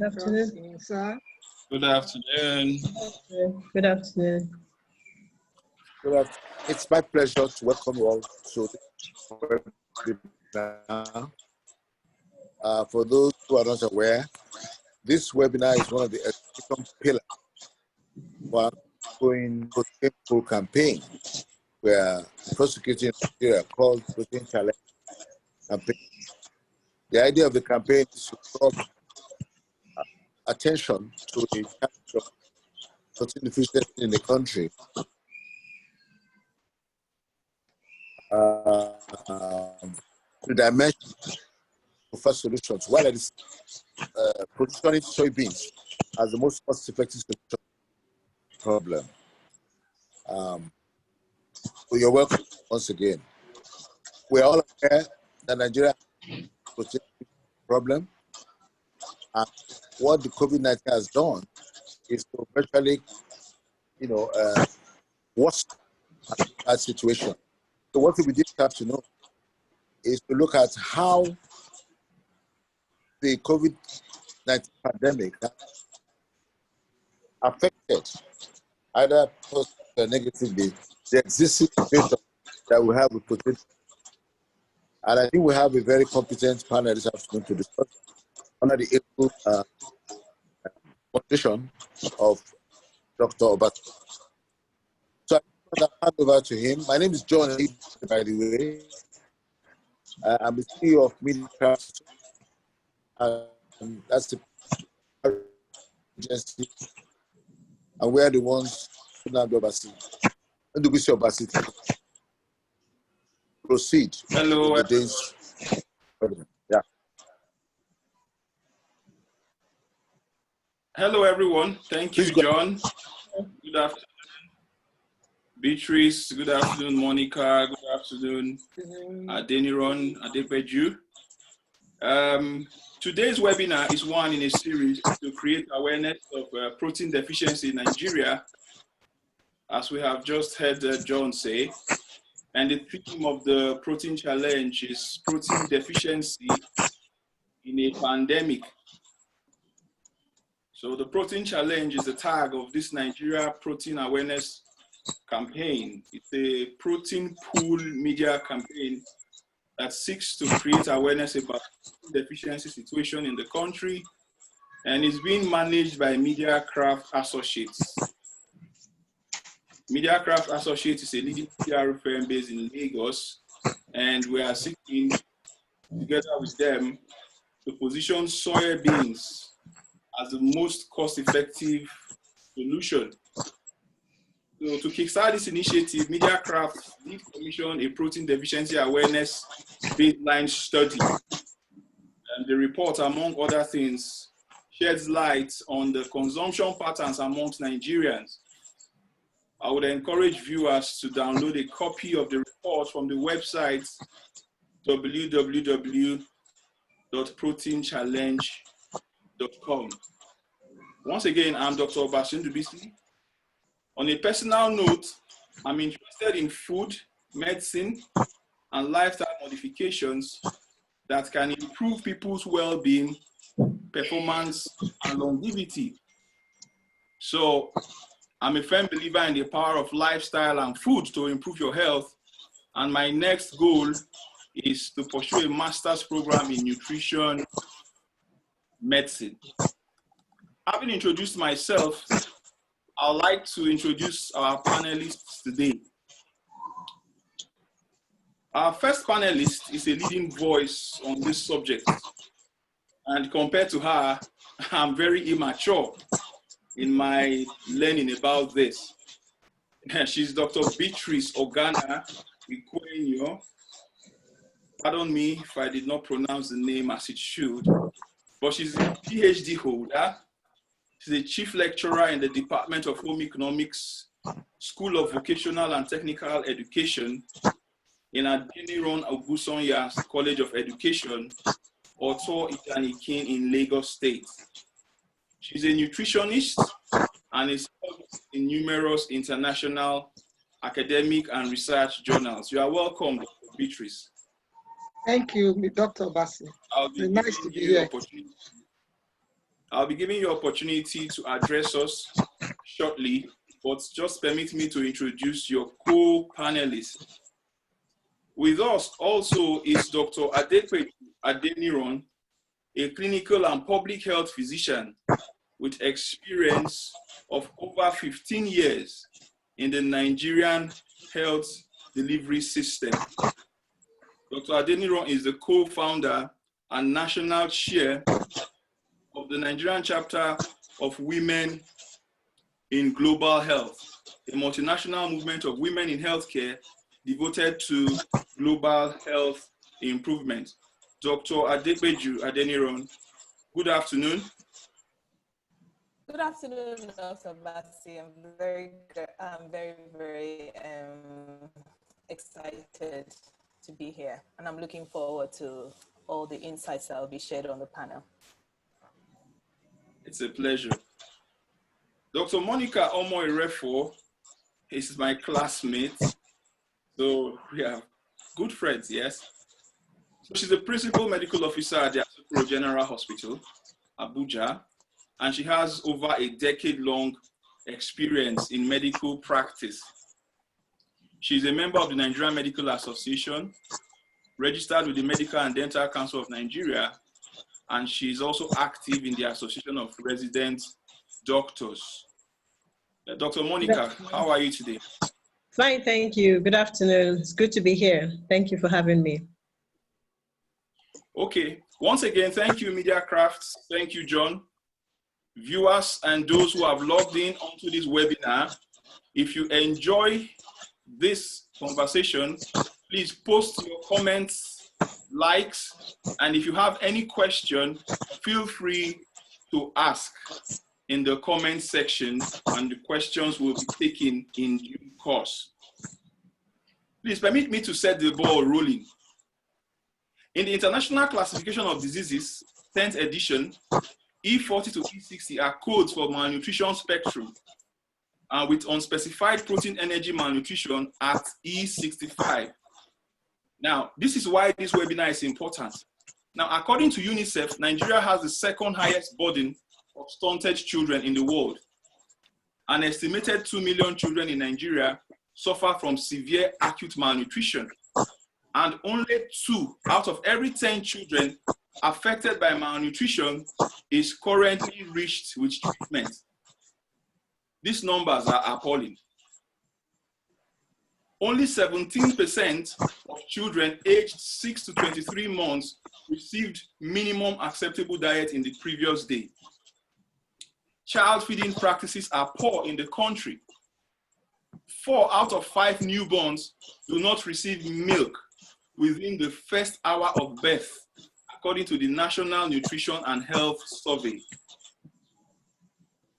Good afternoon, sir. Good afternoon. Good afternoon. Good afternoon. It's my pleasure to welcome you all to this webinar. For those who are not aware, this webinar is one of the education pillars for ongoing protein campaign. We are prosecuting Nigeria called Protein Challenge campaign. The idea of the campaign is to draw attention to the challenge of protein deficiency in the country. The dimension of first solutions, while it is positioning soybeans as the most cost-effective solution problem. So you're welcome once again. We're all aware that Nigeria has a protein problem, and what the COVID-19 has done is to virtually, worsen that situation. So what we did have to know is to look at how the COVID-19 pandemic affected either positively or negatively the existing situation that we have with protein. And I think we have a very competent panel this afternoon to discuss under the able moderation of Dr. Obasi. So I'm going to hand over to him. My name is John, by the way. I'm the CEO of Mediacraft, and that's the agency. And we are the ones who now do Obasi. And do we see Obasi? Proceed. Hello. Yeah. Hello, everyone. Thank you, John. Good afternoon. Beatrice, good afternoon. Monica, good afternoon. Adeniran, Adepeju. Today's webinar is one in a series to create awareness of protein deficiency in Nigeria, as we have just heard John say. And the theme of the protein challenge is protein deficiency in a pandemic. So the protein challenge is the tag of this Nigeria protein awareness campaign. It's a protein pool media campaign that seeks to create awareness about the deficiency situation in the country, and is being managed by Mediacraft Associates. Mediacraft Associates is a leading PR firm based in Lagos, and we are seeking, together with them, to position soybeans as the most cost-effective solution. So to kickstart this initiative, Mediacraft did commission a protein deficiency awareness baseline study. And the report, among other things, sheds light on the consumption patterns amongst Nigerians. I would encourage viewers to download a copy of the report from the website www.proteinchallenge.com. Once again, I'm Dr. Obasi Ndubisi. On a personal note, I'm interested in food, medicine, and lifestyle modifications that can improve people's well-being, performance, and longevity. So I'm a firm believer in the power of lifestyle and food to improve your health. And my next goal is to pursue a master's program in nutrition medicine. Having introduced myself, I'd like to introduce our panelists today. Our first panelist is a leading voice on this subject. And compared to her, I'm very immature in my learning about this. She's Dr. Beatrice Ogana Ikwenyo. Pardon me if I did not pronounce the name as it should, but she's a PhD holder. She's a chief lecturer in the Department of Home Economics, School of Vocational and Technical Education in Adeniran Ogusanya College of Education, Oto Itanikin in Lagos State. She's a nutritionist and is published in numerous international academic and research journals. You are welcome, Dr. Beatrice. Thank you, Dr. Obasi. I'll be nice to be you here. Opportunity I'll be giving you opportunity to address us shortly, but just permit me to introduce your co-panelists. With us also is Dr. Adepeju Adeniran, a clinical and public health physician with experience of over 15 years in the Nigerian health delivery system. Dr. Adeniran is the co-founder and national chair of the Nigerian chapter of Women in Global Health, a multinational movement of women in healthcare devoted to global health improvement. Dr. Adepeju Adeniran, good afternoon. Good afternoon, Dr. Bassi. I'm very excited to be here, and I'm looking forward to all the insights that will be shared on the panel. It's a pleasure. Dr. Monica Omoirefo is my classmate, so we are good friends, yes? So she's the principal medical officer at the Asupro General Hospital, Abuja, and she has over a decade-long experience in medical practice. She's a member of the Nigerian Medical Association, registered with the Medical and Dental Council of Nigeria, and she's also active in the Association of Resident Doctors. Dr. Monica, how are you today? Fine, thank you. Good afternoon. It's good to be here. Thank you for having me. Okay, once again, thank you, Media Crafts. Thank you, John. Viewers and those who have logged in onto this webinar, if you enjoy this conversation, please post your comments, likes, and if you have any question, feel free to ask in the comment section, and the questions will be taken in due course. Please permit me to set the ball rolling. In the International Classification of Diseases, 10th edition, E40 to E60 are codes for malnutrition spectrum, with unspecified protein energy malnutrition at E65. Now, this is why this webinar is important. Now, according to UNICEF, Nigeria has the second highest burden of stunted children in the world. An estimated 2 million children in Nigeria suffer from severe acute malnutrition, and only 2 out of every 10 children affected by malnutrition is currently reached with treatment. These numbers are appalling. Only 17% of children aged 6 to 23 months received minimum acceptable diet in the previous day. Child feeding practices are poor in the country. 4 out of 5 newborns do not receive milk within the first hour of birth, according to the National Nutrition and Health Survey.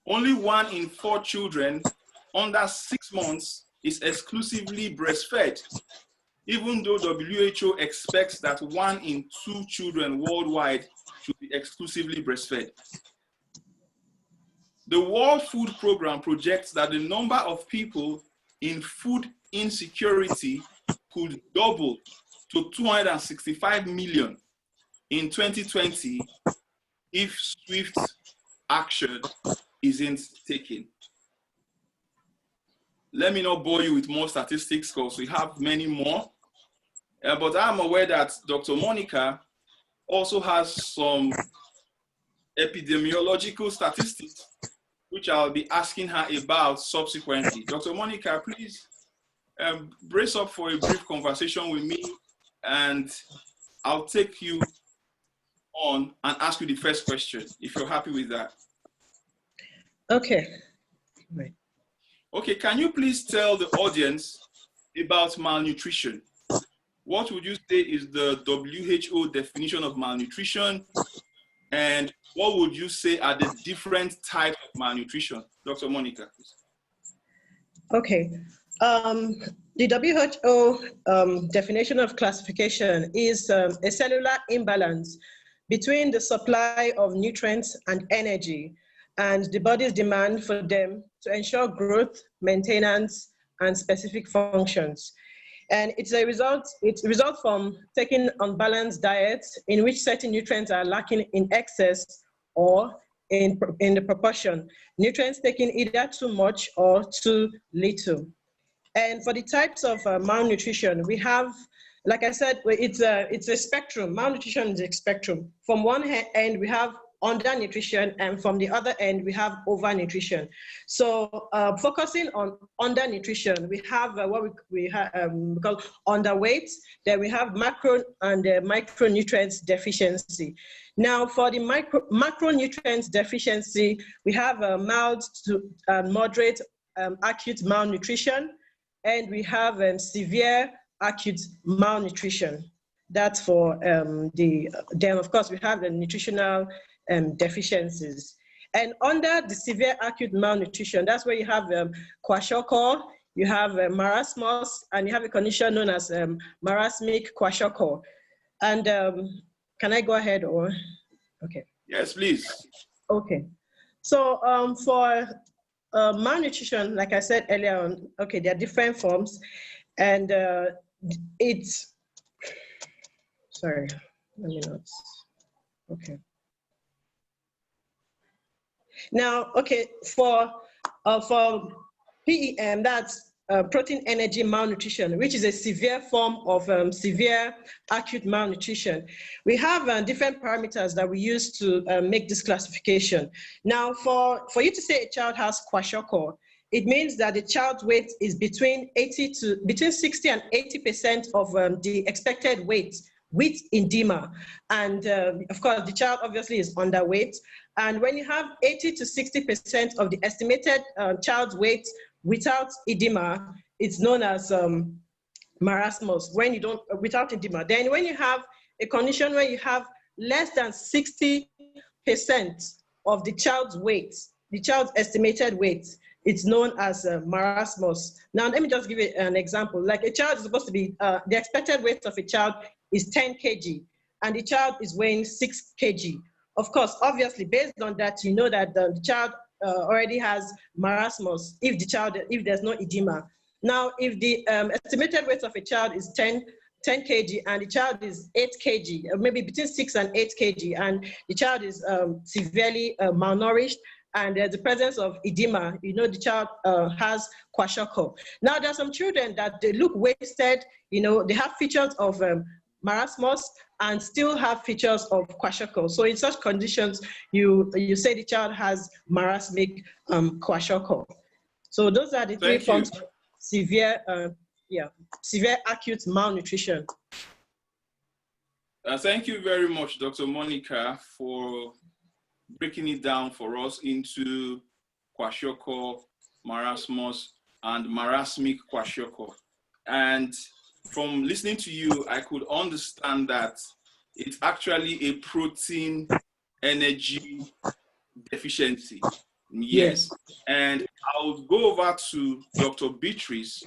Only 1 in 4 children under 6 months is exclusively breastfed, even though WHO expects that 1 in 2 children worldwide should be exclusively breastfed. The World Food Programme projects that the number of people in food insecurity could double to 265 million in 2020 if swift action isn't taken. Let me not bore you with more statistics because we have many more, but I'm aware that Dr. Monica also has some epidemiological statistics, which I'll be asking her about subsequently. Dr. Monica, please brace up for a brief conversation with me, and I'll take you on and ask you the first question, if you're happy with that. Okay. Right. Okay, can you please tell the audience about malnutrition? What would you say is the WHO definition of malnutrition, and what would you say are the different types of malnutrition? Dr. Monica, please. Okay. The WHO definition of classification is a cellular imbalance between the supply of nutrients and energy and the body's demand for them to ensure growth, maintenance, and specific functions. And it results from taking unbalanced diets in which certain nutrients are lacking in excess or in the proportion. Nutrients taken either too much or too little. And for the types of malnutrition, we have, like I said, it's a spectrum. Malnutrition is a spectrum. From one end, we have undernutrition, and from the other end, we have overnutrition. So focusing on undernutrition, we have what we call underweight, then we have macro and micronutrients deficiency. Now, for the macronutrients deficiency, we have mild to moderate acute malnutrition, and we have severe acute malnutrition. That's for then of course we have the nutritional deficiencies. And under the severe acute malnutrition, that's where you have kwashiorkor, you have marasmus, and you have a condition known as marasmic kwashiorkor. And can I go ahead or, okay. Yes, please. Okay, so for malnutrition, like I said earlier on, okay, there are different forms, and it's, sorry, let me not, okay. Now, okay, for PEM, that's protein energy malnutrition, which is a severe form of severe acute malnutrition. We have different parameters that we use to make this classification. Now, for you to say a child has kwashiorkor, it means that the child's weight is between 60 and 80% of the expected weight with edema. And of course, the child obviously is underweight. And when you have 80 to 60% of the estimated child's weight without edema, it's known as marasmus, when you don't, without edema. Then when you have a condition where you have less than 60% of the child's weight, the child's estimated weight, it's known as marasmus. Now, let me just give you an example. Like a child is supposed to be, the expected weight of a child is 10 kg, and the child is weighing 6 kg. Of course, obviously, based on that, you know that the child already has marasmus if there's no edema. Now, if the estimated weight of a child is 10 kg and the child is 8 kg, maybe between 6 and 8 kg, and the child is severely malnourished, and there's the presence of edema, you know the child has kwashiorkor. Now, there are some children that they look wasted, you know, they have features of marasmus and still have features of kwashiorkor. So in such conditions, you say the child has marasmic kwashiorkor. So those are the three forms of severe, severe acute malnutrition. Thank you very much, Dr. Monica, for breaking it down for us into kwashiorkor, marasmus, and marasmic kwashiorkor. And from listening to you, I could understand that it's actually a protein energy deficiency. Yes. And I'll go over to Dr. Beatrice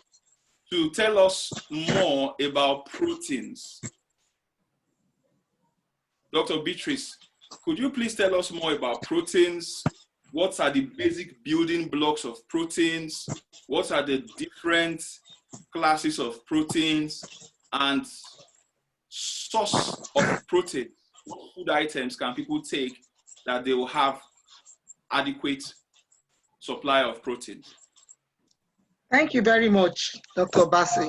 to tell us more about proteins. Dr. Beatrice, could you please tell us more about proteins? What are the basic building blocks of proteins? What are the different classes of proteins and source of protein? What food items can people take that they will have adequate supply of protein? Thank you very much, Dr. Bassi.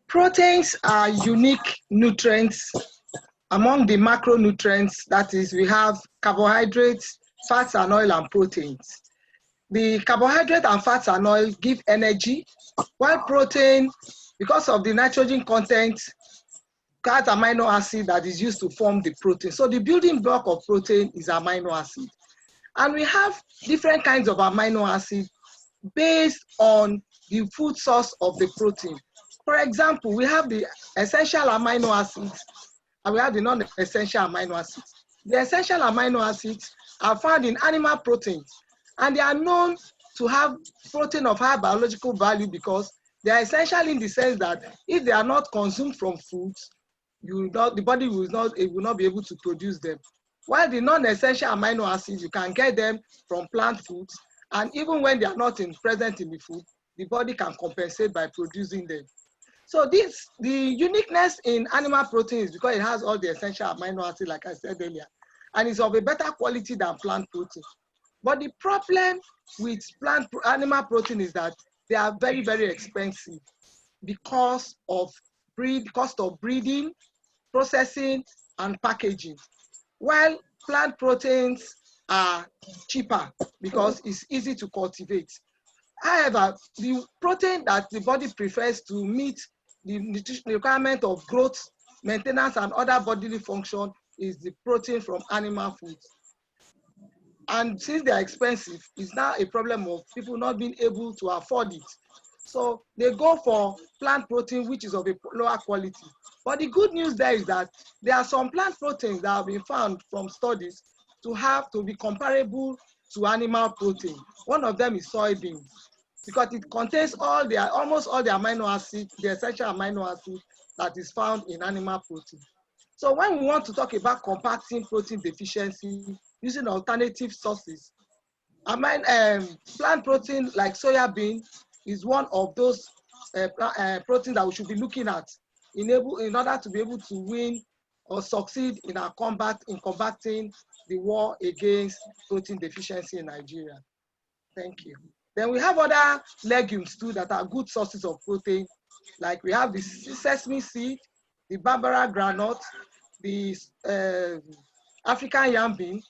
Proteins are unique nutrients among the macronutrients. That is, we have carbohydrates, fats and oil, and proteins. The carbohydrate and fats and oil give energy, while protein, because of the nitrogen content, has amino acid that is used to form the protein. So the building block of protein is amino acid. And we have different kinds of amino acid based on the food source of the protein. For example, we have the essential amino acids and we have the non-essential amino acids. The essential amino acids are found in animal proteins, and they are known to have protein of high biological value because they are essential in the sense that if they are not consumed from foods, the body will not be able to produce them. While the non-essential amino acids, you can get them from plant foods, and even when they are not present in the food, the body can compensate by producing them. So the uniqueness in animal protein is because it has all the essential amino acids, like I said earlier. and is of a better quality than plant protein. But the problem with animal protein is that they are very, very expensive because of cost of breeding, processing, and packaging. While plant proteins are cheaper because it's easy to cultivate. However, the protein that the body prefers to meet the nutritional requirement of growth, maintenance, and other bodily function is the protein from animal foods. And since they are expensive, it's now a problem of people not being able to afford it. So they go for plant protein, which is of a lower quality. But the good news there is that there are some plant proteins that have been found from studies to be comparable to animal protein. One of them is soybeans, because it contains almost all the amino acids, the essential amino acids that is found in animal protein. So when we want to talk about combating protein deficiency using alternative sources, plant protein like soya bean is one of those proteins that we should be looking at in order to be able to win or succeed in our combating the war against protein deficiency in Nigeria. Thank you. Then we have other legumes too that are good sources of protein. Like we have the sesame seed, the Barbara groundnut, the African yam bean.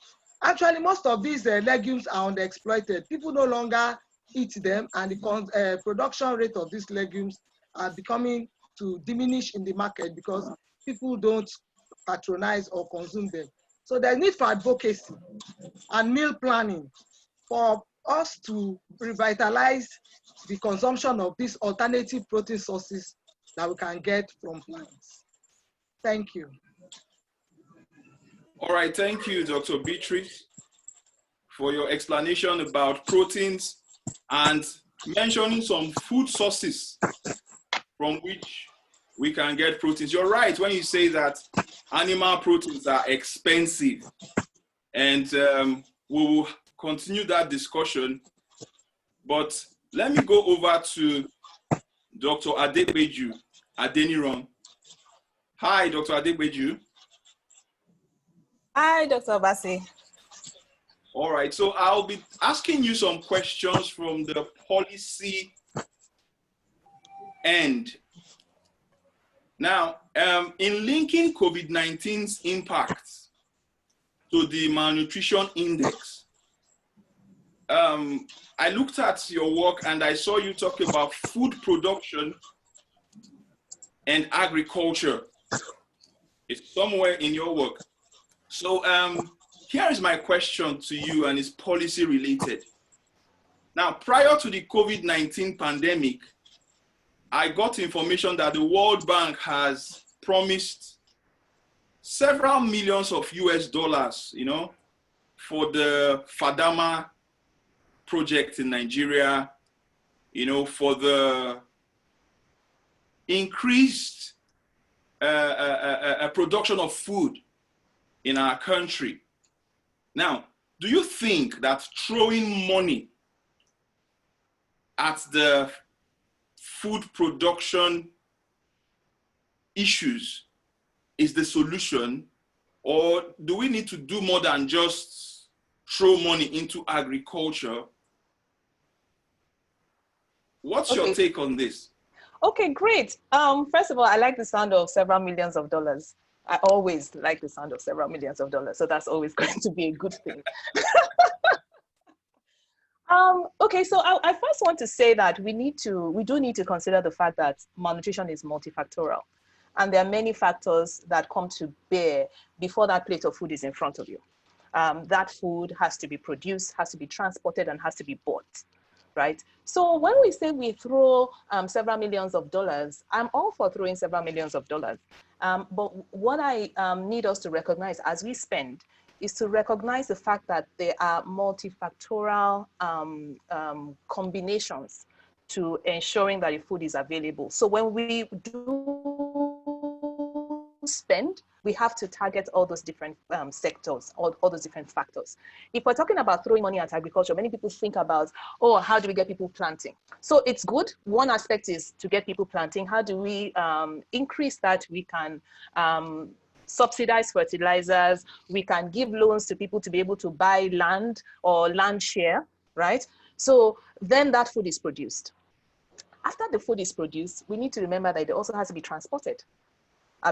Actually, most of these legumes are underexploited. People no longer eat them, and the production rate of these legumes are becoming to diminish in the market because people don't patronize or consume them. So there's need for advocacy and meal planning for us to revitalize the consumption of these alternative protein sources that we can get from plants. Thank you. All right, thank you, Dr. Beatrice, for your explanation about proteins and mentioning some food sources from which we can get proteins. You're right when you say that animal proteins are expensive, and we will continue that discussion. But let me go over to Dr. Adepeju Adeniran. Hi, Dr. Adepeju. Hi, Dr. Bassi. All right, so I'll be asking you some questions from the policy end. Now, in linking COVID-19's impact to the malnutrition index, I looked at your work and I saw you talk about food production and agriculture. It's somewhere in your work. So here is my question to you, and it's policy related. Now, prior to the COVID-19 pandemic, I got information that the World Bank has promised several millions of US dollars, you know, for the Fadama project in Nigeria, you know, for the increased production of food in our country. Now, do you think that throwing money at the food production issues is the solution, or do we need to do more than just throw money into agriculture? What's your take on this? Okay, great. First of all, I like the sound of several millions of dollars. I always like the sound of several millions of dollars, so that's always going to be a good thing. Okay, so I first want to say that we do need to consider the fact that malnutrition is multifactorial, and there are many factors that come to bear before that plate of food is in front of you. That food has to be produced, has to be transported, and has to be bought, right? So when we say we throw several millions of dollars, I'm all for throwing several millions of dollars. But what I need us to recognize as we spend is to recognize the fact that there are multifactorial combinations to ensuring that the food is available. So when we do spend, we have to target all those different sectors, all those different factors. If we're talking about throwing money at agriculture, many people think about, oh, how do we get people planting? So it's good. One aspect is to get people planting. How do we increase that? We can subsidize fertilizers, we can give loans to people to be able to buy land or land share, right? So then that food is produced. After the food is produced, we need to remember that it also has to be transported.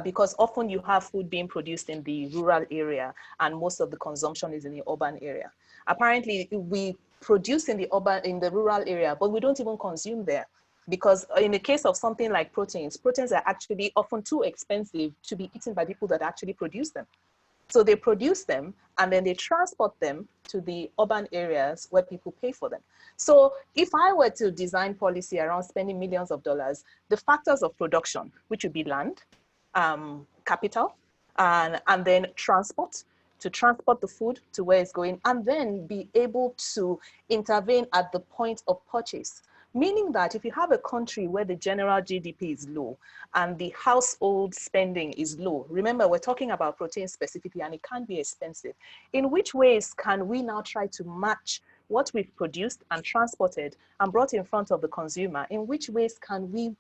Because often you have food being produced in the rural area and most of the consumption is in the urban area. Apparently, we produce in the rural area, but we don't even consume there. Because in the case of something like proteins are actually often too expensive to be eaten by people that actually produce them. So they produce them and then they transport them to the urban areas where people pay for them. So if I were to design policy around spending millions of dollars, the factors of production, which would be land, capital, and then transport, to transport the food to where it's going, and then be able to intervene at the point of purchase. Meaning that if you have a country where the general GDP is low and the household spending is low, remember we're talking about protein specifically and it can be expensive. In which ways can we now try to match what we've produced and transported and brought in front of the consumer? In which ways can we,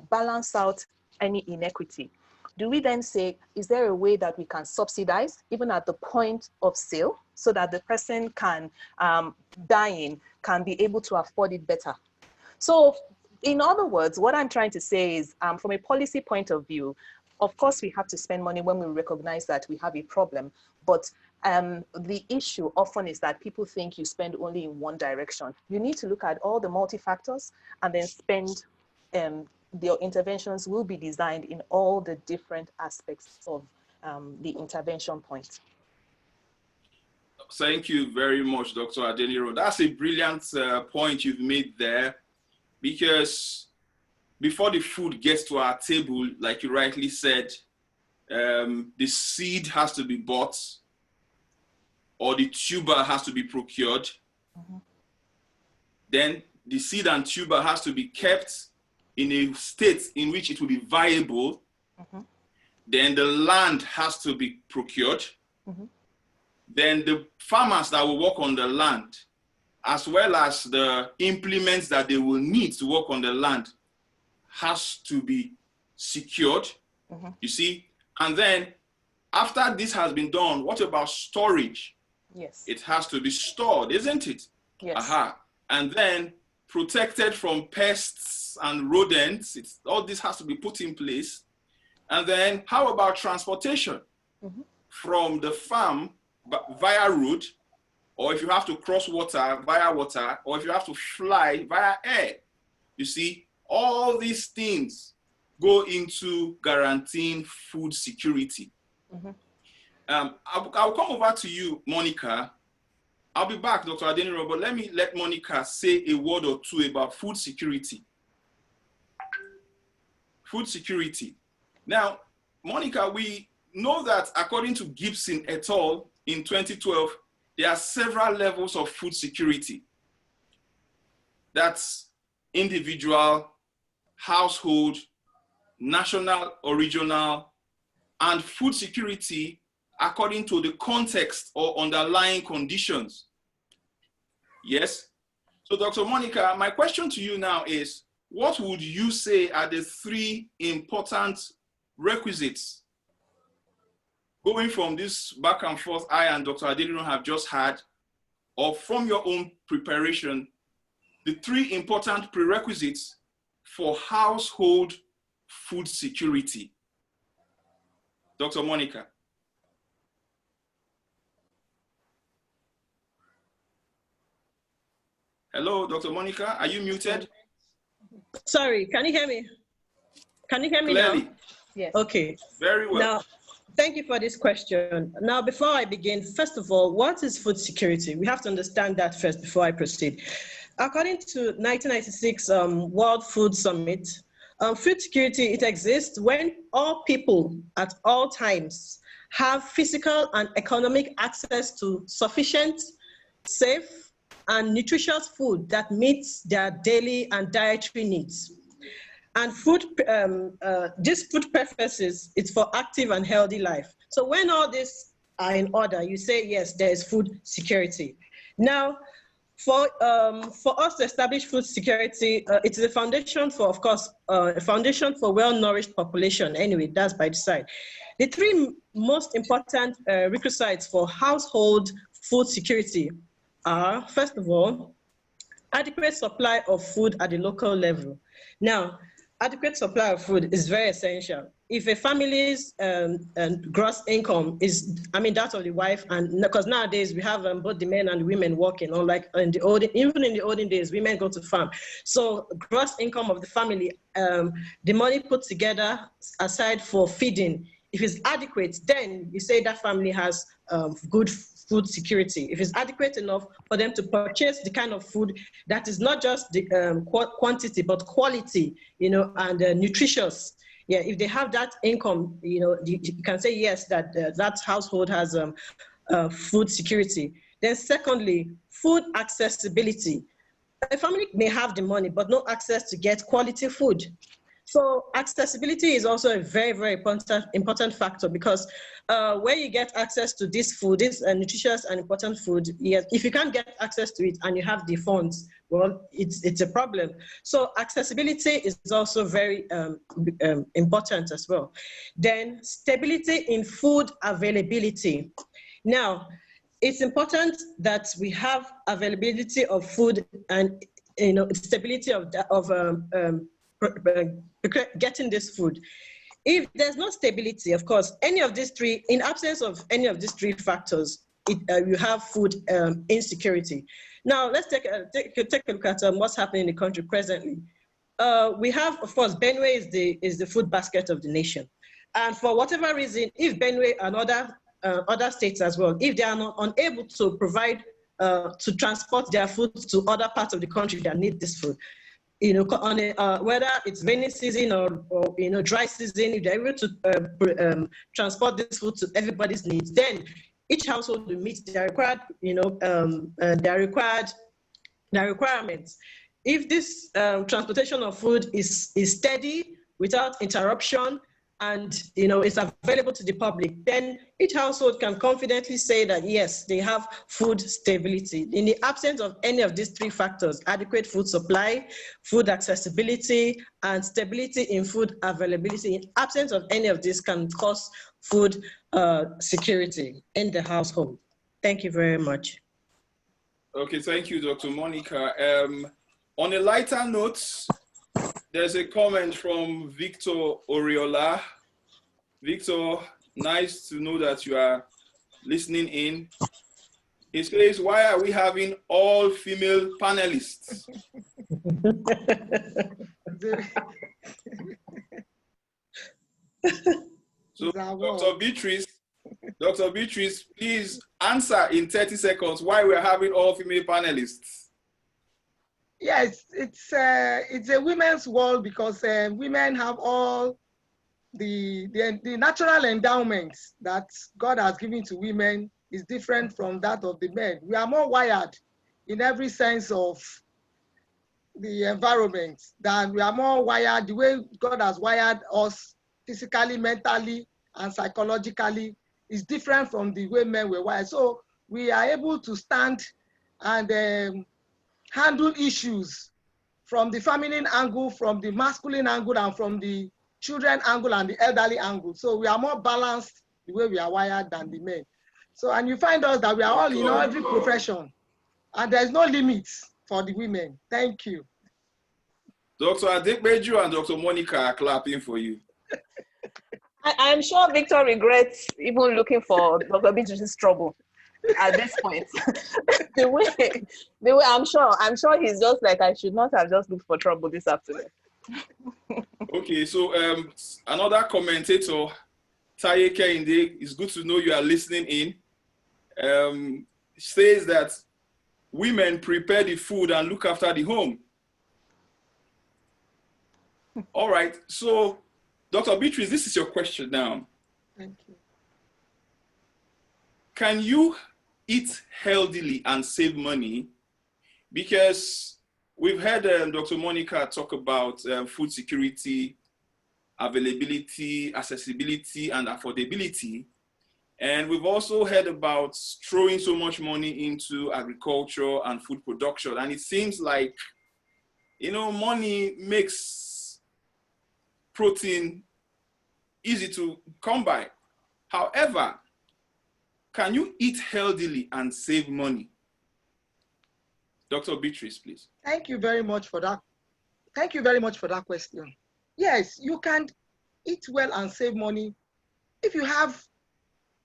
balance out any inequity? Do we then say, is there a way that we can subsidize even at the point of sale so that the person can can be able to afford it better? So in other words, what I'm trying to say is from a policy point of view, of course, we have to spend money when we recognize that we have a problem. But the issue often is that people think you spend only in one direction. You need to look at all the multi-factors and then spend, the interventions will be designed in all the different aspects of the intervention point. Thank you very much, Dr. Adeniro. That's a brilliant point you've made there. Because before the food gets to our table, like you rightly said, the seed has to be bought or the tuber has to be procured. Mm-hmm. Then the seed and tuber has to be kept in a state in which it will be viable. Mm-hmm. Then the land has to be procured. Mm-hmm. Then the farmers that will work on the land, as well as the implements that they will need to work on the land, has to be secured, mm-hmm. You see? And then after this has been done, what about storage? Yes. It has to be stored, isn't it? Yes. Aha. And then protected from pests and rodents. All this has to be put in place. And then how about transportation? Mm-hmm. From the farm via road, or if you have to cross water, via water, or if you have to fly via air. You see, all these things go into guaranteeing food security. Mm-hmm. I'll come over to you, Monica. I'll be back, Dr. Adeniro, but let Monica say a word or two about food security. Food security. Now, Monica, we know that according to Gibson et al. In 2012, there are several levels of food security. That's individual, household, national or regional, and food security according to the context or underlying conditions. Yes? So Dr. Monica, my question to you now is, what would you say are the three important requisites going from this back and forth I and Dr. Adeniro have just had, or from your own preparation, the three important prerequisites for household food security? Dr. Monica. Hello, Dr. Monica, are you muted? Sorry, can you hear me? Can you hear me Clearly. now? Yes. Okay. Very well. Now, thank you for this question. Now, before I begin, first of all, what is food security? We have to understand that first before I proceed. According to 1996 World Food Summit, food security, it exists when all people at all times have physical and economic access to sufficient, safe, and nutritious food that meets their daily and dietary needs. And food, these food preferences, it's for active and healthy life. So when all these are in order, you say, yes, there is food security. Now, For us to establish food security, it is a foundation for, of course, a foundation for well-nourished population. Anyway, that's by the side. The three most important requisites for household food security are, first of all, adequate supply of food at the local level. Now, adequate supply of food is very essential. If a family's gross income is, that of the wife, and because nowadays we have both the men and the women working, unlike even in the olden days, women go to farm. So gross income of the family, the money put together aside for feeding, if it's adequate, then you say that family has good food security. If it's adequate enough for them to purchase the kind of food that is not just the quantity, but quality, and nutritious. Yeah, if they have that income, you can say yes, that that household has food security. Then secondly, food accessibility. A family may have the money, but no access to get quality food. So accessibility is also a very, very important factor, because where you get access to this food, this nutritious and important food, yes, if you can't get access to it and you have the funds, well, it's a problem. So accessibility is also very important as well. Then stability in food availability. Now, it's important that we have availability of food and stability of getting this food. If there's no stability, of course, in absence of any of these three factors, you have food insecurity. Now, let's take a look at what's happening in the country presently. We have, of course, Benue is the food basket of the nation. And for whatever reason, if Benue and other states as well, if they are not unable to provide, to transport their food to other parts of the country that need this food, whether it's rainy season or dry season, if they're able to transport this food to everybody's needs, then each household will meet their requirements. If this transportation of food is steady without interruption, and it's available to the public, then each household can confidently say that yes, they have food stability. In the absence of any of these three factors, adequate food supply, food accessibility, and stability in food availability, in absence of any of this can cause food security in the household. Thank you very much. Okay, thank you, Dr. Monica. On a lighter note, there's a comment from Victor Oriola. Victor, nice to know that you are listening in. He says, why are we having all female panelists? So, Dr. Beatrice, please answer in 30 seconds why we're having all female panelists. Yes, it's a women's world, because women have all the natural endowments that God has given to women is different from that of the men. We are more wired in every sense of the environment than we are more wired. The way God has wired us physically, mentally, and psychologically is different from the way men were wired. So we are able to stand and handle issues from the feminine angle, from the masculine angle, and from the children angle and the elderly angle. So we are more balanced the way we are wired than the men. So, and you find out that we are all in every profession, and there's no limits for the women. Thank you. Dr. Adekbeju and Dr. Monica are clapping for you. I'm sure Victor regrets even looking for Dr. Beatrice's trouble at this point. the way I'm sure he's just like, I should not have just looked for trouble this afternoon. Okay, so another commentator, Taye Kehinde, it's good to know you are listening in, says that women prepare the food and look after the home. All right, so Dr. Beatrice, this is your question now. Thank you. Can you eat healthily and save money? Because we've heard Dr. Monica talk about food security, availability, accessibility, and affordability. And we've also heard about throwing so much money into agriculture and food production. And it seems like, you know, money makes protein easy to come by. However, can you eat healthily and save money? Dr. Beatrice, please. Thank you very much for that. Thank you very much for that question. Yes, you can eat well and save money if you have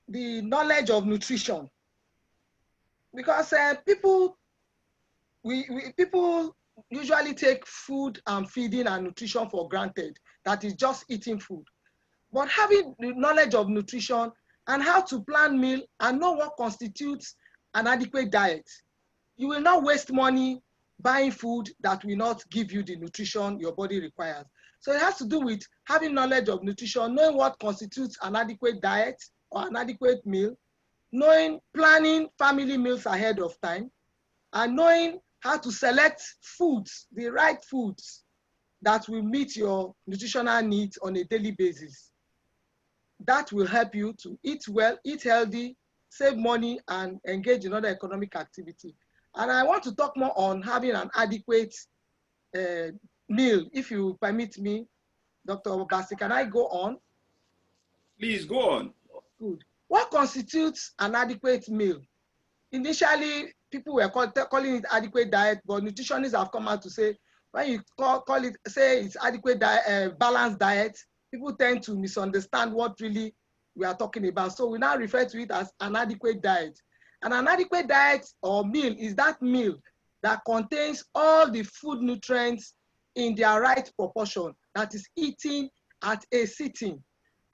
the knowledge of nutrition. Because people usually take food and feeding and nutrition for granted. That is just eating food. But having the knowledge of nutrition and how to plan meal and know what constitutes an adequate diet, you will not waste money buying food that will not give you the nutrition your body requires. So it has to do with having knowledge of nutrition, knowing what constitutes an adequate diet or an adequate meal, planning family meals ahead of time, and knowing how to select foods, the right foods that will meet your nutritional needs on a daily basis. That will help you to eat well, eat healthy, save money, and engage in other economic activity. And I want to talk more on having an adequate meal, if you permit me, Dr. Obasi. Can I go on? Please go on. Good. What constitutes an adequate meal? Initially, people were calling it adequate diet, but nutritionists have come out to say, when you call it, say it's adequate diet, balanced diet, people tend to misunderstand what really we are talking about. So we now refer to it as an adequate diet. And an adequate diet or meal is that meal that contains all the food nutrients in their right proportion, that is eating at a sitting.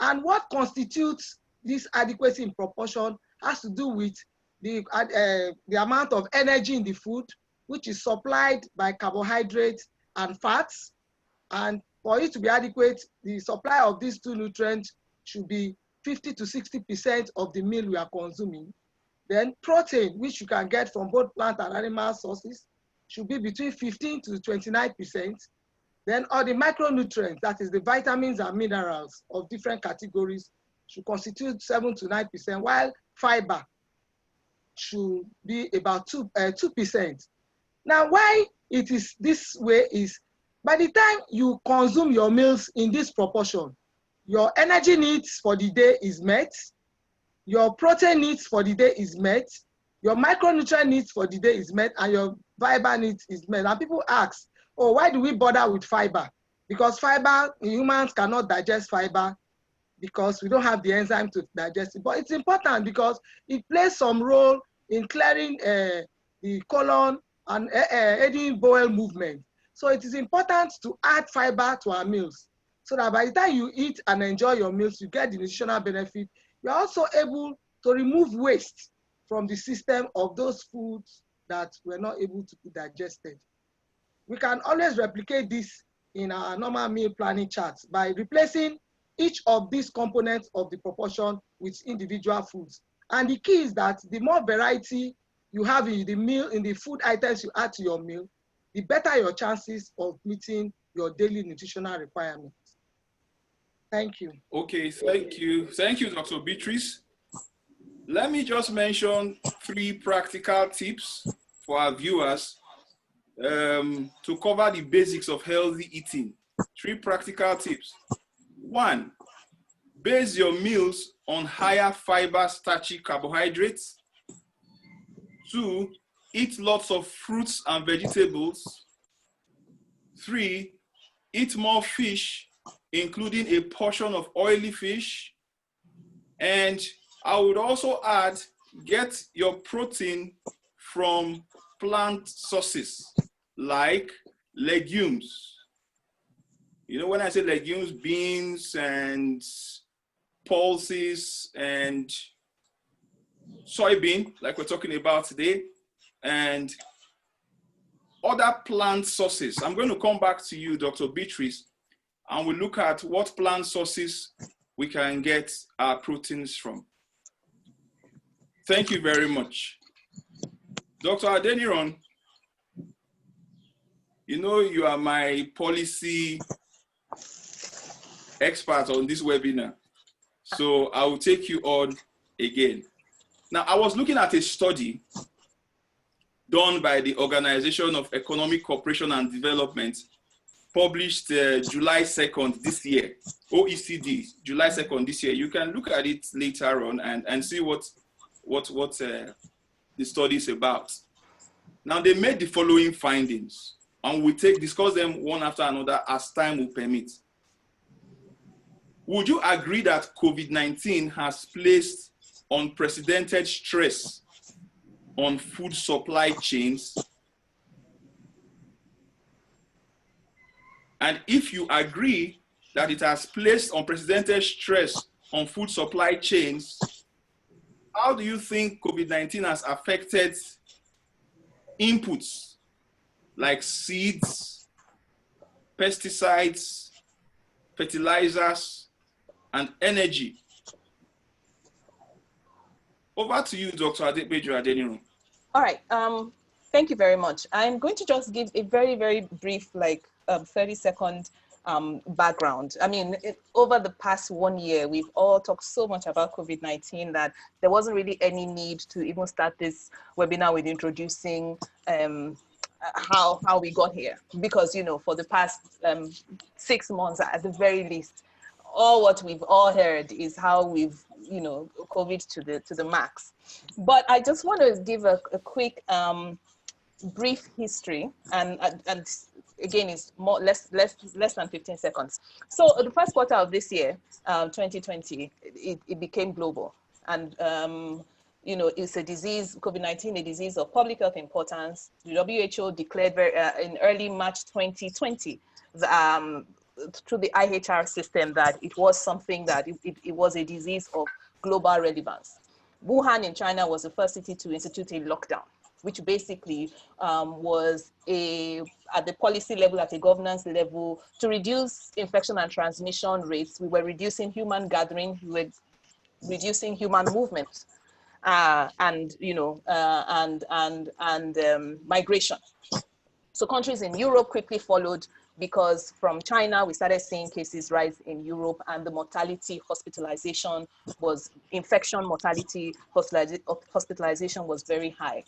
And what constitutes this adequacy in proportion has to do with the amount of energy in the food, which is supplied by carbohydrates and fats. And for it to be adequate, the supply of these two nutrients should be 50 to 60% of the meal we are consuming. Then protein, which you can get from both plant and animal sources, should be between 15 to 29%. Then all the micronutrients, that is the vitamins and minerals of different categories, should constitute 7 to 9%, while fiber should be about 2%. Now, why it is this way is, by the time you consume your meals in this proportion, your energy needs for the day is met, your protein needs for the day is met, your micronutrient needs for the day is met, and your fiber needs is met. And people ask, oh, why do we bother with fiber? Because fiber, humans cannot digest fiber because we don't have the enzyme to digest it. But it's important because it plays some role in clearing the colon and aiding bowel movement. So it is important to add fiber to our meals so that by the time you eat and enjoy your meals, you get the nutritional benefit. You're also able to remove waste from the system of those foods that were not able to be digested. We can always replicate this in our normal meal planning charts by replacing each of these components of the proportion with individual foods. And the key is that the more variety you have in the meal, in the food items you add to your meal, the better your chances of meeting your daily nutritional requirements. Thank you. Okay, thank you. Thank you, Dr. Beatrice. Let me just mention 3 practical tips for our viewers to cover the basics of healthy eating. 3 practical tips. 1, base your meals on higher fiber, starchy carbohydrates. 2, eat lots of fruits and vegetables. 3, eat more fish, including a portion of oily fish. And I would also add, get your protein from plant sources like legumes. You know, when I say legumes, beans and pulses and soybean, like we're talking about today, and other plant sources. I'm going to come back to you, Dr. Beatrice, and we'll look at what plant sources we can get our proteins from. Thank you very much. Dr. Adeniran, you know you are my policy expert on this webinar, so I will take you on again. Now, I was looking at a study done by the Organization of Economic Cooperation and Development, published July 2nd this year, OECD, July 2nd this year. You can look at it later on and see what the study is about. Now, they made the following findings, and we discuss them one after another as time will permit. Would you agree that COVID-19 has placed unprecedented stress on food supply chains? And if you agree that it has placed unprecedented stress on food supply chains, how do you think COVID-19 has affected inputs like seeds, pesticides, fertilizers, and energy? Over to you, Dr. Adepeju Adeniran. All right. Thank you very much. I'm going to just give a very, very brief, 30-second background. I mean, over the past 1 year, we've all talked so much about COVID-19 that there wasn't really any need to even start this webinar with introducing how we got here. Because, you know, for the past 6 months, at the very least, all what we've all heard is how we've, you know, COVID to the max. But I just want to give a quick brief history, and again, it's less than 15 seconds. So the first quarter of this year, 2020, it became global, and you know, it's a disease, COVID-19, a disease of public health importance. The WHO declared in early March 2020 through the IHR system that it was something that it was a disease of global relevance. Wuhan in China was the first city to institute a lockdown, which basically was at the policy level, at a governance level, to reduce infection and transmission rates. We were reducing human gathering, we were reducing human movement, and you know, migration. So countries in Europe quickly followed, because from China, we started seeing cases rise in Europe, and the mortality, hospitalization was, infection mortality, hospitalization was very high.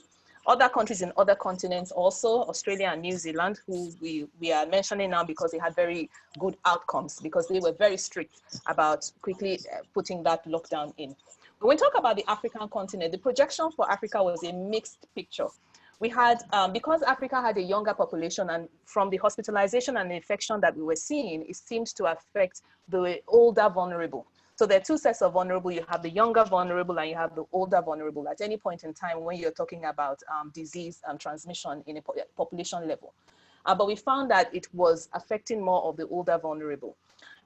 Other countries in other continents also, Australia and New Zealand, who we are mentioning now because they had very good outcomes, because they were very strict about quickly putting that lockdown in. When we talk about the African continent, the projection for Africa was a mixed picture. We had, because Africa had a younger population, and from the hospitalization and infection that we were seeing, it seemed to affect the older vulnerable. So there are two sets of vulnerable. You have the younger vulnerable and you have the older vulnerable at any point in time when you're talking about disease and transmission in a population level. But we found that it was affecting more of the older vulnerable.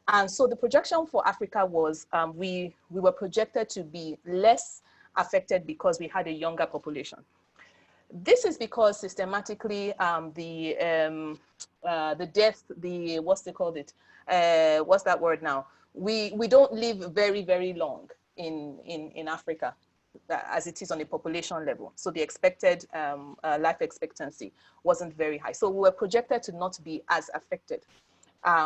And so the projection for Africa was, we were projected to be less affected because we had a younger population. This is because systematically the death, what's they called it? What's that word now? We don't live very, very long in Africa as it is on a population level. So the expected life expectancy wasn't very high. So we were projected to not be as affected.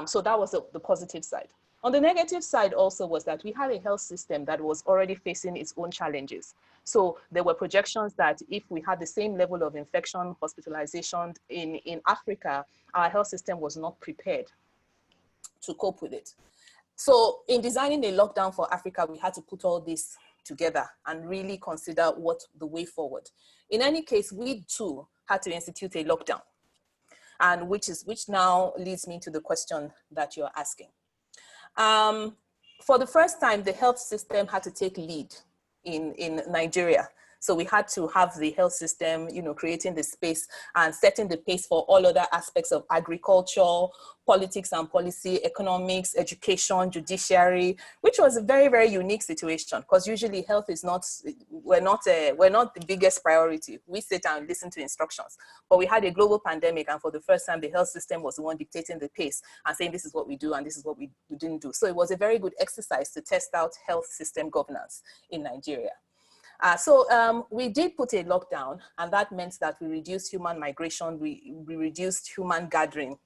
So that was the positive side. On the negative side also was that we had a health system that was already facing its own challenges. So there were projections that if we had the same level of infection, hospitalization in Africa, our health system was not prepared to cope with it. So in designing a lockdown for Africa, we had to put all this together and really consider what the way forward. In any case, we too had to institute a lockdown, and which now leads me to the question that you're asking. For the first time, the health system had to take lead in Nigeria. So we had to have the health system, you know, creating the space and setting the pace for all other aspects of agriculture, politics and policy, economics, education, judiciary, which was a very, very unique situation, because usually health is not, we're not the biggest priority. We sit and listen to instructions, but we had a global pandemic, and for the first time, the health system was the one dictating the pace and saying this is what we do and this is what we didn't do. So it was a very good exercise to test out health system governance in Nigeria. So we did put a lockdown, and that meant that we reduced human migration, we reduced human gathering.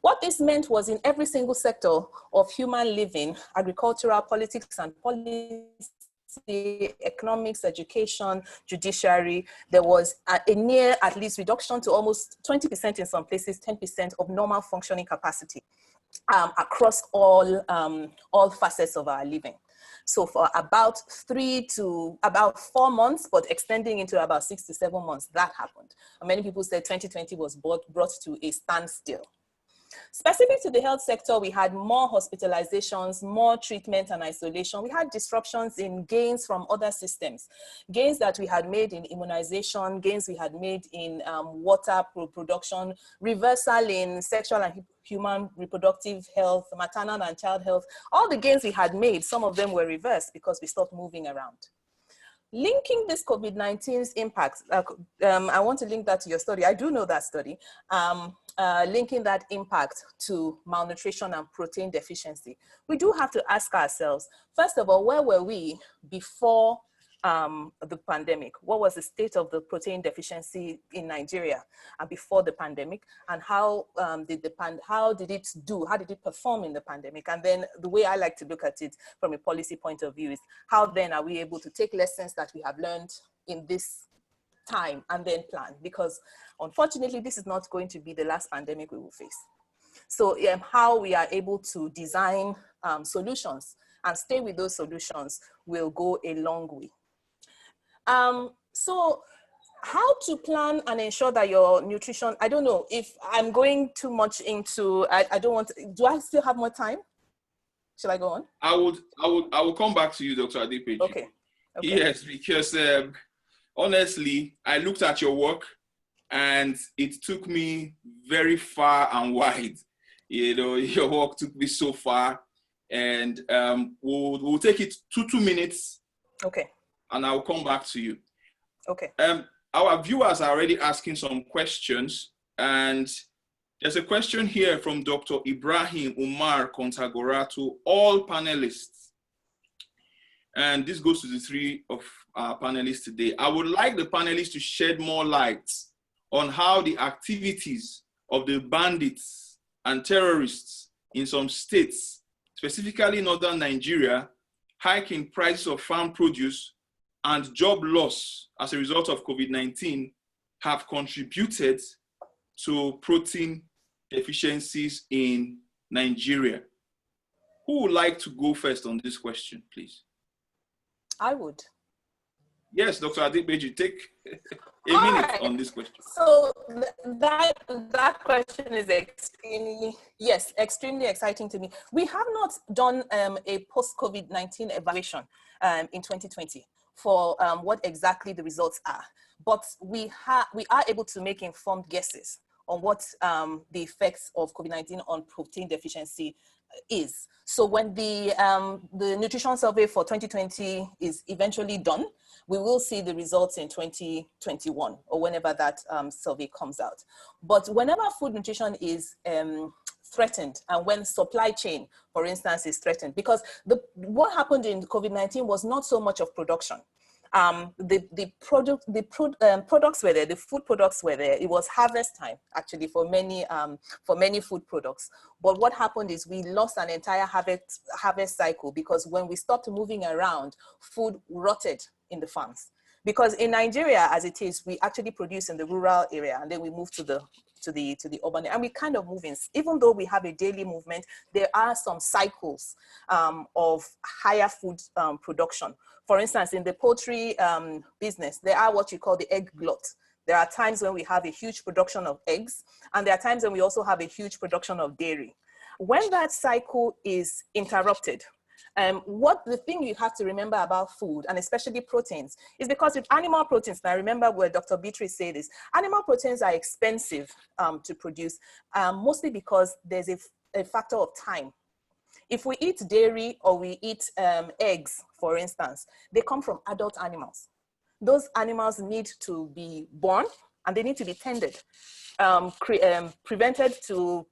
What this meant was in every single sector of human living, agricultural, politics, and policy, economics, education, judiciary, there was a near at least reduction to almost 20% in some places, 10% of normal functioning capacity across all facets of our living. So for about 3 to about 4 months, but extending into about 6 to 7 months, that happened. And many people said 2020 was brought to a standstill. Specific to the health sector, we had more hospitalizations, more treatment and isolation. We had disruptions in gains from other systems, gains that we had made in immunization, gains we had made in water production, reversal in sexual and human reproductive health, maternal and child health. All the gains we had made, some of them were reversed because we stopped moving around. Linking this COVID-19's impact, I want to link that to your study. I do know that study. Linking that impact to malnutrition and protein deficiency. We do have to ask ourselves, first of all, where were we before the pandemic? What was the state of the protein deficiency in Nigeria before the pandemic? And how did it perform in the pandemic? And then the way I like to look at it from a policy point of view is how then are we able to take lessons that we have learned in this time and then plan? Because unfortunately, this is not going to be the last pandemic we will face. So how we are able to design solutions and stay with those solutions will go a long way. So how to plan and ensure that your nutrition, I don't know if I'm going too much into, I don't want to, do I still have more time? Shall I go on? I will come back to you, Dr. Adepeji. Okay. Yes, because honestly, I looked at your work and it took me very far and wide. You know, your work took me so far, and we'll take it 2 minutes. Okay. And I'll come back to you. Okay. Our viewers are already asking some questions, and there's a question here from Dr. Ibrahim Umar Kontagora to all panelists. And this goes to the 3 of our panelists today. I would like the panelists to shed more light on how the activities of the bandits and terrorists in some states, specifically northern Nigeria, hiking prices of farm produce and job loss as a result of COVID-19 have contributed to protein deficiencies in Nigeria. Who would like to go first on this question, please? I would. Yes, Dr. Adepeji, take a minute on this question. So that question is extremely exciting to me. We have not done a post-COVID-19 evaluation in 2020 for what exactly the results are, but we are able to make informed guesses on what the effects of COVID-19 on protein deficiency is. So when the nutrition survey for 2020 is eventually done, we will see the results in 2021 or whenever that survey comes out. But whenever food nutrition is threatened, and when supply chain, for instance, is threatened, because what happened in COVID-19 was not so much of production. The products were there, the food products were there. It was harvest time, actually, for many food products. But what happened is we lost an entire harvest cycle, because when we stopped moving around, food rotted in the farms. Because in Nigeria, as it is, we actually produce in the rural area, and then we move to the urban, and we kind of move in. Even though we have a daily movement, there are some cycles of higher food production. For instance, in the poultry business, there are what you call the egg glut. There are times when we have a huge production of eggs, and there are times when we also have a huge production of dairy. When that cycle is interrupted, the thing you have to remember about food, and especially proteins, is because with animal proteins, and I remember where Dr. Beatrice said this, animal proteins are expensive to produce, mostly because there's a factor of time. If we eat dairy or we eat eggs, for instance, they come from adult animals. Those animals need to be born and they need to be tended, prevented to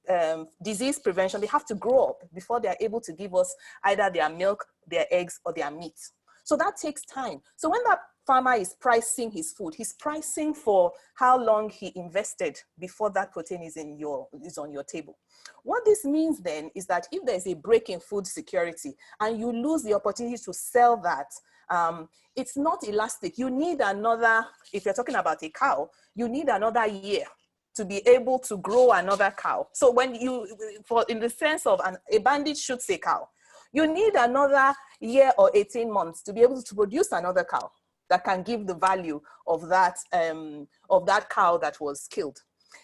disease prevention. They have to grow up before they are able to give us either their milk, their eggs, or their meat. So that takes time. So when that farmer is pricing his food, he's pricing for how long he invested before that protein is on your table. What this means then is that if there's a break in food security and you lose the opportunity to sell that it's not elastic. You need another, if you're talking about a cow, you need another year to be able to grow another cow. So when you, in the sense of a bandit shoots a cow, you need another year or 18 months to be able to produce another cow that can give the value of that cow that was killed.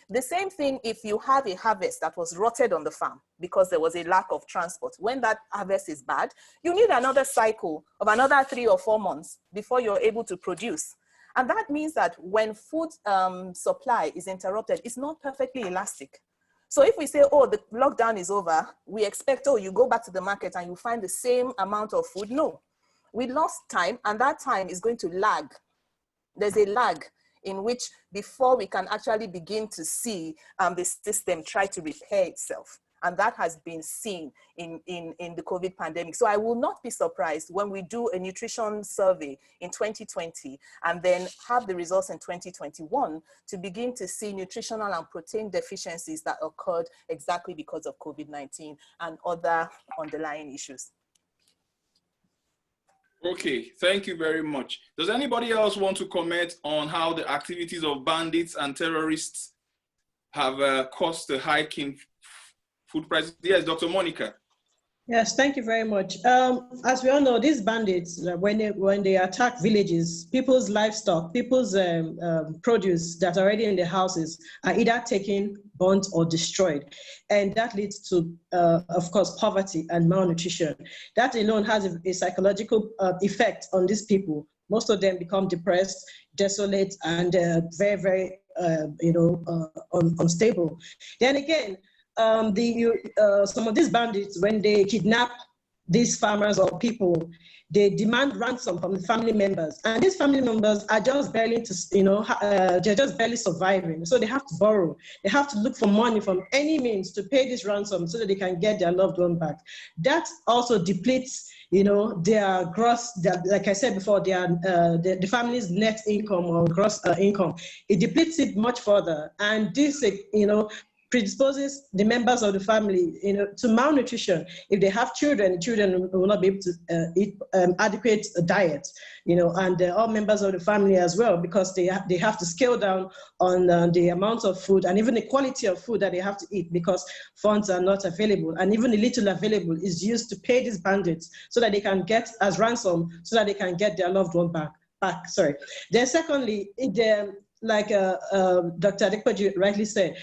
The same thing if you have a harvest that was rotted on the farm because there was a lack of transport. When that harvest is bad, you need another cycle of another 3 or 4 months before you're able to produce. And that means that when food supply is interrupted, it's not perfectly elastic. So if we say, oh, the lockdown is over, we expect, oh, you go back to the market and you find the same amount of food. No, we lost time, and that time is going to lag. There's a lag in which before we can actually begin to see the system try to repair itself. And that has been seen in the COVID pandemic. So I will not be surprised when we do a nutrition survey in 2020 and then have the results in 2021 to begin to see nutritional and protein deficiencies that occurred exactly because of COVID-19 and other underlying issues. Okay, thank you very much. Does anybody else want to comment on how the activities of bandits and terrorists have caused the hike in food prices? Yes, Dr. Monica. Yes, thank you very much. As we all know, these bandits, when they attack villages, people's livestock, people's produce that are already in their houses are either taken, burnt, or destroyed. And that leads to, of course, poverty and malnutrition. That alone has a psychological effect on these people. Most of them become depressed, desolate, and very, very, unstable. Then again, some of these bandits, when they kidnap these farmers or people, they demand ransom from the family members, and these family members are just barely, they're just barely surviving. So they have to borrow. They have to look for money from any means to pay this ransom so that they can get their loved one back. That also depletes, their gross, like I said before, the family's net income or gross income. It depletes it much further, and this, predisposes the members of the family, to malnutrition. If they have children, children will not be able to eat adequate diet, and all members of the family as well, because they have to scale down on the amount of food and even the quality of food that they have to eat because funds are not available, and even the little available is used to pay these bandits so that they can get as ransom, so that they can get their loved one back. Sorry. Then secondly, like Dr. Adepoju rightly said,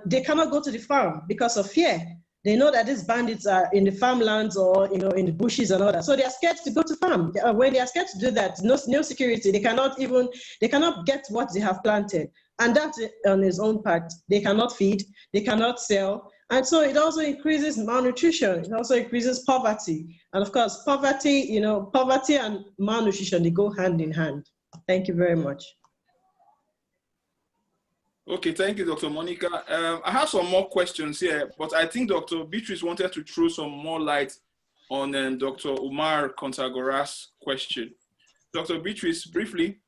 they cannot go to the farm because of fear. They know that these bandits are in the farmlands or in the bushes and all that. So they are scared to go to farm. When they are scared to do that, no security. They cannot get what they have planted. And that on its own part, they cannot feed, they cannot sell. And so it also increases malnutrition. It also increases poverty. And of course, poverty and malnutrition, they go hand in hand. Thank you very much. Okay, thank you, Dr. Monica. I have some more questions here, but I think Dr. Beatrice wanted to throw some more light on Dr. Umar Kontagora's question. Dr. Beatrice, briefly.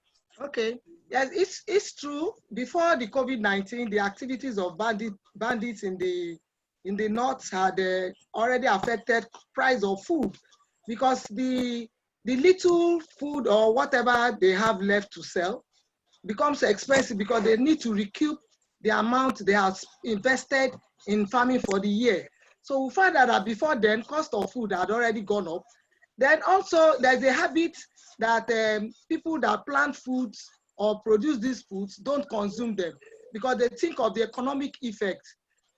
Okay, yes, it's true. Before the COVID-19, the activities of bandits in the north had already affected price of food, because the little food or whatever they have left to sell becomes expensive because they need to recoup the amount they have invested in farming for the year. So we found out that before then, cost of food had already gone up. Then also there's a habit that people that plant foods or produce these foods don't consume them because they think of the economic effect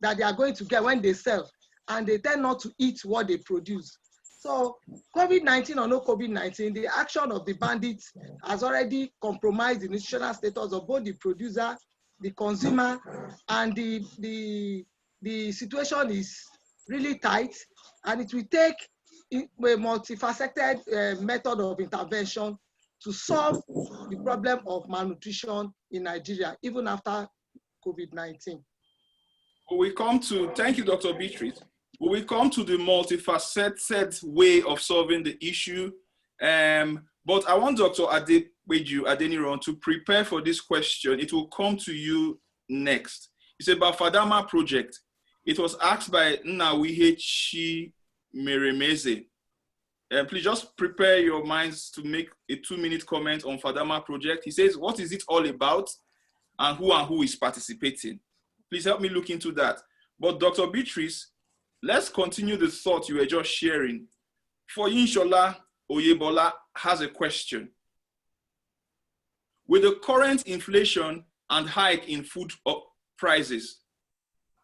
that they are going to get when they sell, and they tend not to eat what they produce. So COVID-19 or no COVID-19, the action of the bandits has already compromised the nutritional status of both the producer, the consumer, and the situation is really tight, and it will take a multifaceted method of intervention to solve the problem of malnutrition in Nigeria, even after COVID-19. Thank you, Dr. Beatrice. We come to the multifaceted way of solving the issue. But I want Dr. Adepoju Adeniran to prepare for this question. It will come to you next. It's about Fadama project. It was asked by Nnawihechi Meremeze. Please just prepare your minds to make a 2-minute comment on Fadama project. He says, what is it all about and who is participating? Please help me look into that. But Dr. Beatrice, let's continue the thought you were just sharing. For Inshola Oyebola has a question. With the current inflation and hike in food prices,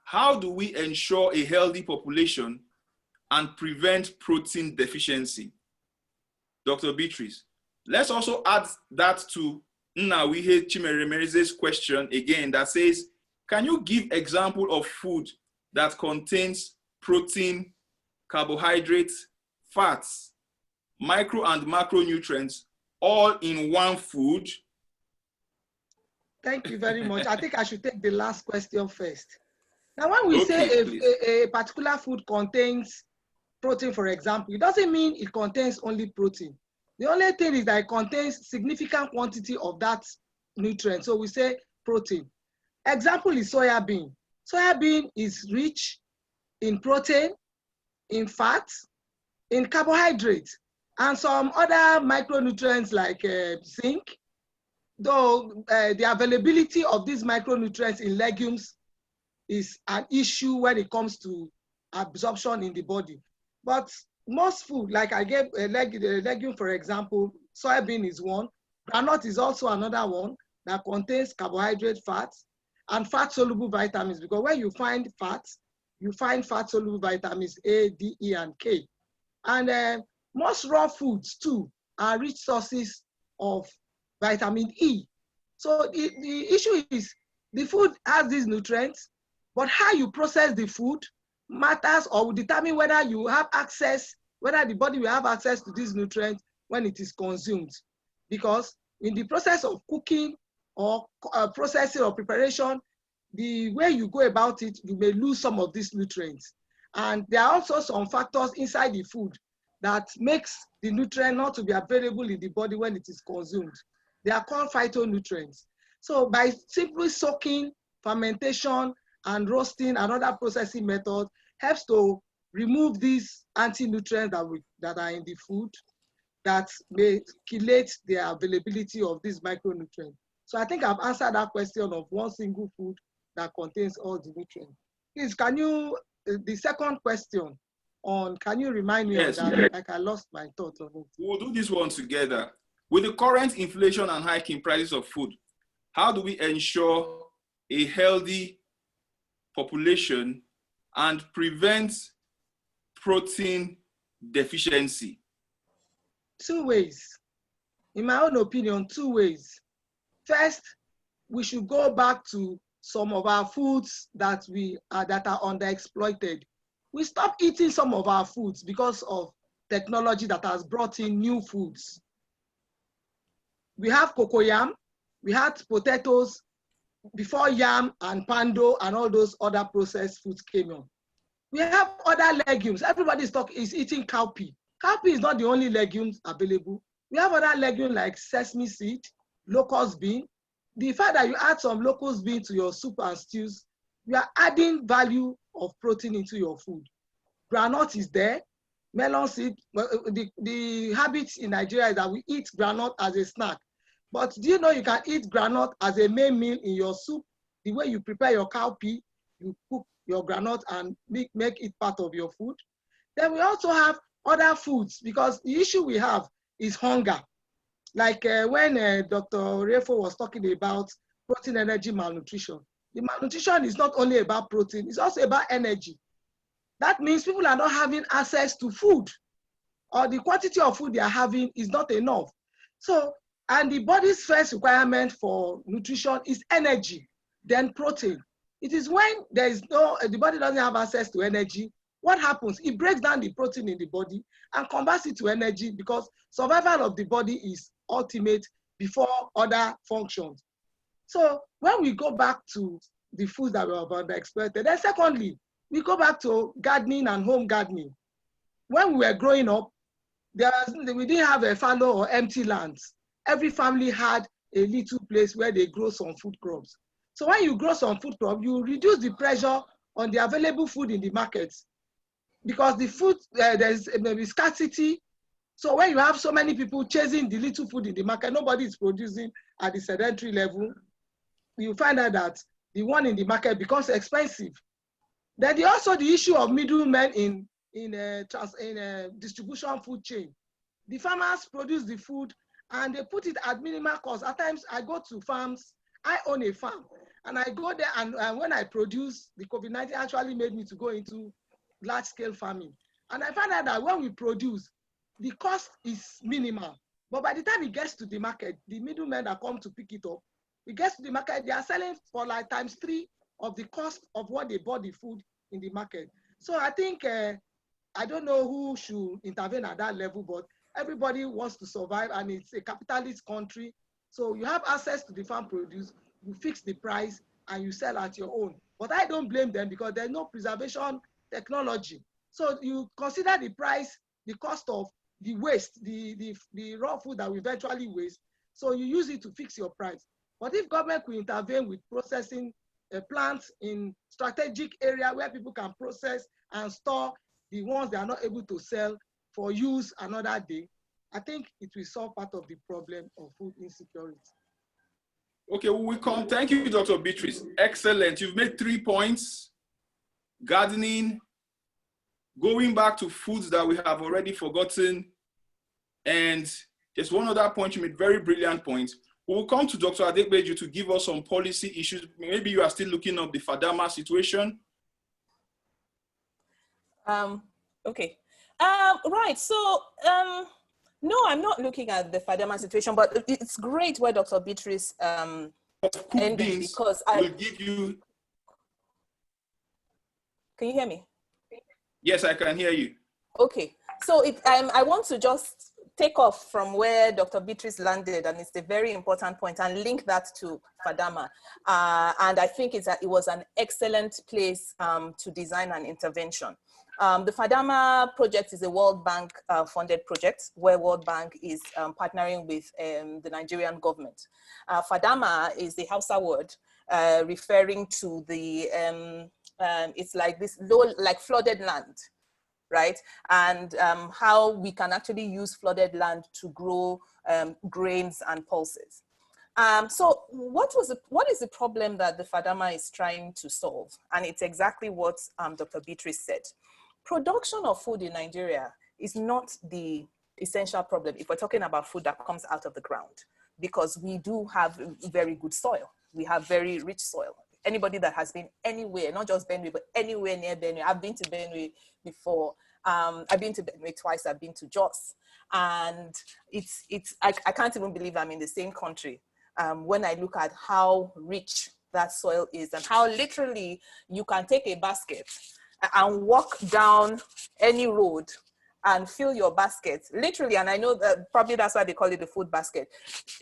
how do we ensure a healthy population and prevent protein deficiency? Dr. Beatrice, let's also add that to Nnawihe Chimeremereze's question again that says, can you give example of food that contains protein, carbohydrates, fats, micro and macronutrients all in one food? Thank you very much. I think I should take the last question first. Now, when we say a particular food contains protein, for example, it doesn't mean it contains only protein. The only thing is that it contains significant quantity of that nutrient. So we say protein. Example is soya bean. Soya bean is rich in protein, in fat, in carbohydrates, and some other micronutrients like zinc, though the availability of these micronutrients in legumes is an issue when it comes to absorption in the body. But most food, like I gave a legume, for example, soybean is one. Groundnut is also another one that contains carbohydrate, fats, and fat-soluble vitamins, because when you find fats, you find fat-soluble vitamins A, D, E, and K. And most raw foods, too, are rich sources of vitamin E. So the issue is the food has these nutrients, but how you process the food matters or will determine whether you have access, whether the body will have access to these nutrients when it is consumed. Because in the process of cooking or processing or preparation, the way you go about it, you may lose some of these nutrients. And there are also some factors inside the food that makes the nutrient not to be available in the body when it is consumed. They are called phytonutrients. So by simply soaking, fermentation, and roasting and other processing methods helps to remove these anti-nutrients that are in the food that may chelate the availability of these micronutrients. So I think I've answered that question of one single food that contains all the nutrients. Please, can you, the second question on, can you remind me of that? Like I lost my thought on it. We'll do this one together. With the current inflation and hiking prices of food, how do we ensure a healthy population and prevent protein deficiency? Two ways. In my own opinion, two ways. First, we should go back to some of our foods that that are underexploited. We stop eating some of our foods because of technology that has brought in new foods. We have cocoyam, we had potatoes before yam and pando and all those other processed foods came on. We have other legumes. Everybody is eating cowpea. Cowpea is not the only legumes available. We have other legumes like sesame seed, locust bean. The fact that you add some locust bean to your soup and stews, you are adding value of protein into your food. Groundnut is there, melon seed. The habit in Nigeria is that we eat groundnut as a snack. But do you know you can eat groundnut as a main meal in your soup? The way you prepare your cowpea, you cook your groundnut and make it part of your food. Then we also have other foods, because the issue we have is hunger. Like when Dr. Refo was talking about protein, energy, malnutrition. The malnutrition is not only about protein, it's also about energy. That means people are not having access to food, or the quantity of food they are having is not enough. So, and the body's first requirement for nutrition is energy, then protein. It is when there is the body doesn't have access to energy, what happens? It breaks down the protein in the body and converts it to energy, because survival of the body is ultimate before other functions. So when we go back to the foods that were underexploited, then secondly, we go back to gardening and home gardening. When we were growing up, we didn't have a fallow or empty lands. Every family had a little place where they grow some food crops. So when you grow some food crop, you reduce the pressure on the available food in the markets, because the food, there's maybe scarcity So when you have so many people chasing the little food in the market, nobody is producing at the sedentary level, you find out that the one in the market becomes expensive. Then also the issue of middlemen in distribution food chain. The farmers produce the food and they put it at minimal cost. At times I go to farms, I own a farm, and I go there and when I produce, the COVID-19 actually made me to go into large scale farming. And I found out that when we produce, the cost is minimal. But by the time it gets to the market, the middlemen that come to pick it up, it gets to the market, they are selling for like ×3 of the cost of what they bought the food in the market. So I think, I don't know who should intervene at that level, but everybody wants to survive and it's a capitalist country. So you have access to the farm produce, you fix the price and you sell at your own. But I don't blame them because there's no preservation technology. So you consider the price, the cost of the waste, the raw food that we eventually waste. So you use it to fix your price. But if government could intervene with processing plants in strategic area where people can process and store the ones they are not able to sell for use another day, I think it will solve part of the problem of food insecurity. Okay, we come. Thank you, Dr. Beatrice. Excellent. You've made 3 points: gardening, going back to foods that we have already forgotten, and there's one other point you made, very brilliant point. We will come to Dr. Adegbeju to give us some policy issues. Maybe you are still looking up the Fadama situation. Okay. Right. So, no, I'm not looking at the Fadama situation, but it's great where Dr. Beatrice ended because I will give you. Can you hear me? Yes, I can hear you. Okay. So I want to just take off from where Dr. Beatrice landed, and it's a very important point, and link that to Fadama. And I think it was an excellent place to design an intervention. The Fadama project is a World Bank funded project where World Bank is partnering with the Nigerian government. Fadama is the Hausa word referring to the, it's like this low, like flooded land, right? And how we can actually use flooded land to grow grains and pulses. So what is the problem that the Fadama is trying to solve? And it's exactly what Dr. Beatrice said. Production of food in Nigeria is not the essential problem if we're talking about food that comes out of the ground, because we do have very good soil. We have very rich soil. Anybody that has been anywhere, not just Benue, but anywhere near Benue, I've been to Benue before. I've been to Benue twice, I've been to Jos. And I can't even believe I'm in the same country when I look at how rich that soil is and how literally you can take a basket and walk down any road and fill your basket, literally. And I know that probably that's why they call it the food basket.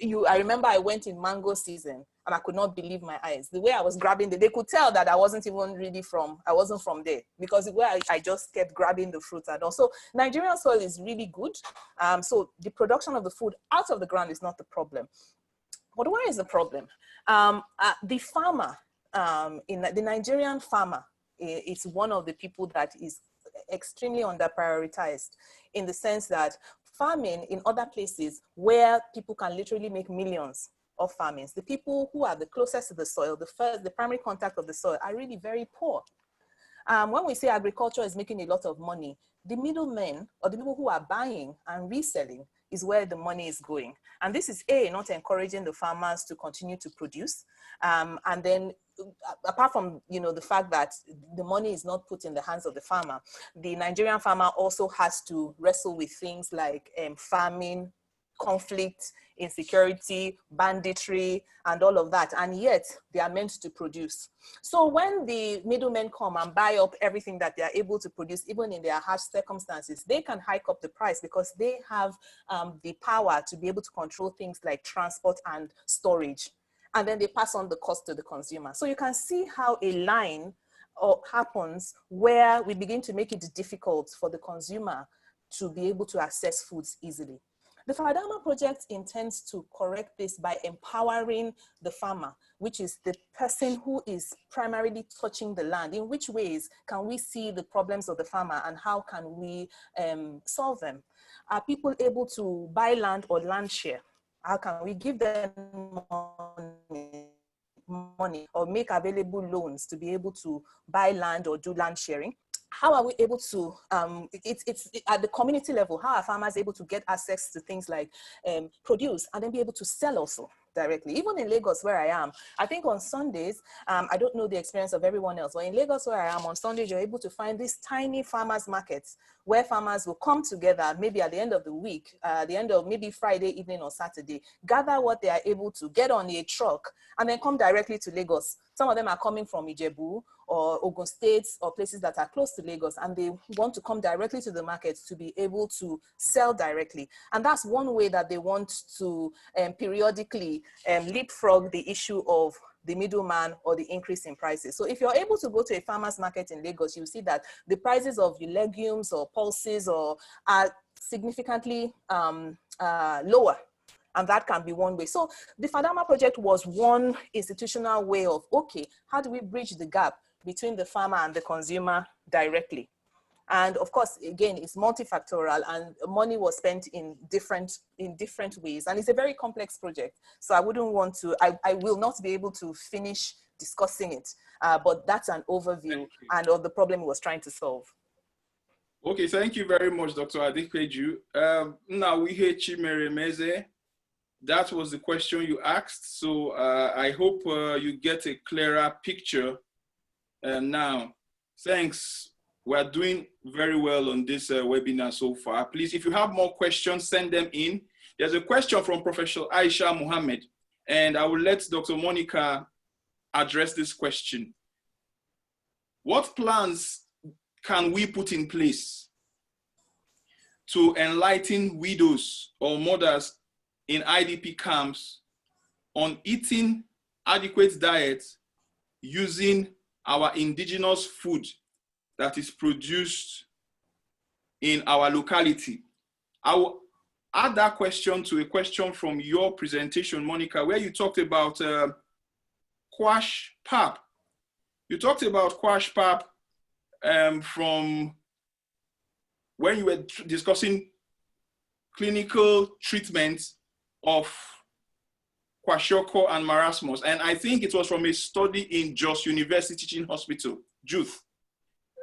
I remember I went in mango season and I could not believe my eyes. The way I was grabbing they could tell that I wasn't even really I wasn't from there, because the way I just kept grabbing the fruits. And also Nigerian soil is really good. So the production of the food out of the ground is not the problem. But what is the problem? The farmer, the Nigerian farmer, is one of the people that is extremely under-prioritized, in the sense that farming in other places where people can literally make millions of farmings, the people who are the closest to the soil, the primary contact of the soil, are really very poor. When we say agriculture is making a lot of money, the middlemen, or the people who are buying and reselling, is where the money is going. And this is not encouraging the farmers to continue to produce. And then apart from the fact that the money is not put in the hands of the farmer, the Nigerian farmer also has to wrestle with things like famine, conflict, insecurity, banditry, and all of that. And yet they are meant to produce. So when the middlemen come and buy up everything that they are able to produce, even in their harsh circumstances, they can hike up the price because they have the power to be able to control things like transport and storage. And then they pass on the cost to the consumer. So you can see how a line happens where we begin to make it difficult for the consumer to be able to access foods easily. The Fadama project intends to correct this by empowering the farmer, which is the person who is primarily touching the land. In which ways can we see the problems of the farmer and how can we solve them? Are people able to buy land or land share? How can we give them money or make available loans to be able to buy land or do land sharing? How are we able to, it's at the community level, how are farmers able to get access to things like produce and then be able to sell also directly? Even in Lagos where I am, I think on Sundays, I don't know the experience of everyone else, but in Lagos where I am, on Sundays, you're able to find these tiny farmers markets where farmers will come together, maybe at the end of the week, the end of maybe Friday evening or Saturday, gather what they are able to get on a truck and then come directly to Lagos. Some of them are coming from Ijebu or Ogun states or places that are close to Lagos, and they want to come directly to the markets to be able to sell directly. And that's one way that they want to periodically leapfrog the issue of the middleman or the increase in prices. So if you're able to go to a farmer's market in Lagos, you see that the prices of your legumes or pulses are significantly lower. And that can be one way. So the Fadama project was one institutional way of, okay, how do we bridge the gap between the farmer and the consumer directly? And of course, again, it's multifactorial and money was spent in different ways. And it's a very complex project. So I wouldn't want to, I will not be able to finish discussing it, but that's an overview and of the problem it was trying to solve. Okay, thank you very much, Dr. Adekweju. Now we hear Chimere Meze. That was the question you asked. So I hope you get a clearer picture now. Thanks. We're doing very well on this webinar so far. Please, if you have more questions, send them in. There's a question from Professor Aisha Mohammed, and I will let Dr. Monica address this question. What plans can we put in place to enlighten widows or mothers in IDP camps on eating adequate diets using our indigenous food that is produced in our locality? I will add that question to a question from your presentation, Monica, where you talked about Kwash Pap. You talked about Kwash Pap from when you were discussing clinical treatments of kwashiorkor and marasmus. And I think it was from a study in Jos University Teaching Hospital, JUTH.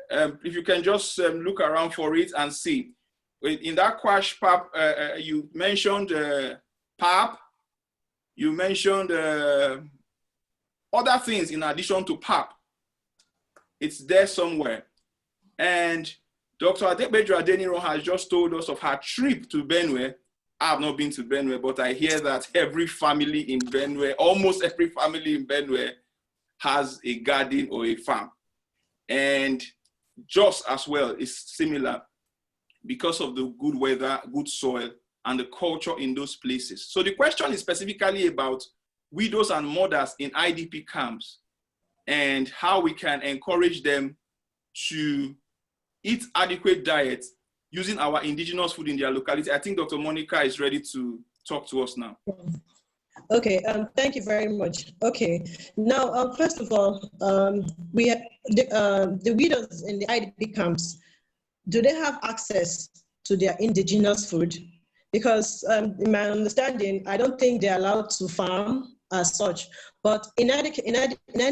If you can just look around for it and see. In that Kwash Pap, you mentioned pap, you mentioned other things in addition to pap. It's there somewhere. And Dr. Adekweju Adeniro has just told us of her trip to Benue. I have not been to Benue, but I hear that every family in Benue, almost every family in Benue, has a garden or a farm. And Jos as well is similar because of the good weather, good soil, and the culture in those places. So the question is specifically about widows and mothers in IDP camps and how we can encourage them to eat adequate diets using our indigenous food in their locality. I think Dr. Monica is ready to talk to us now. Okay, thank you very much. Okay, now, first of all, we have the widows in the IDP camps, do they have access to their indigenous food? Because in my understanding, I don't think they're allowed to farm as such. But in any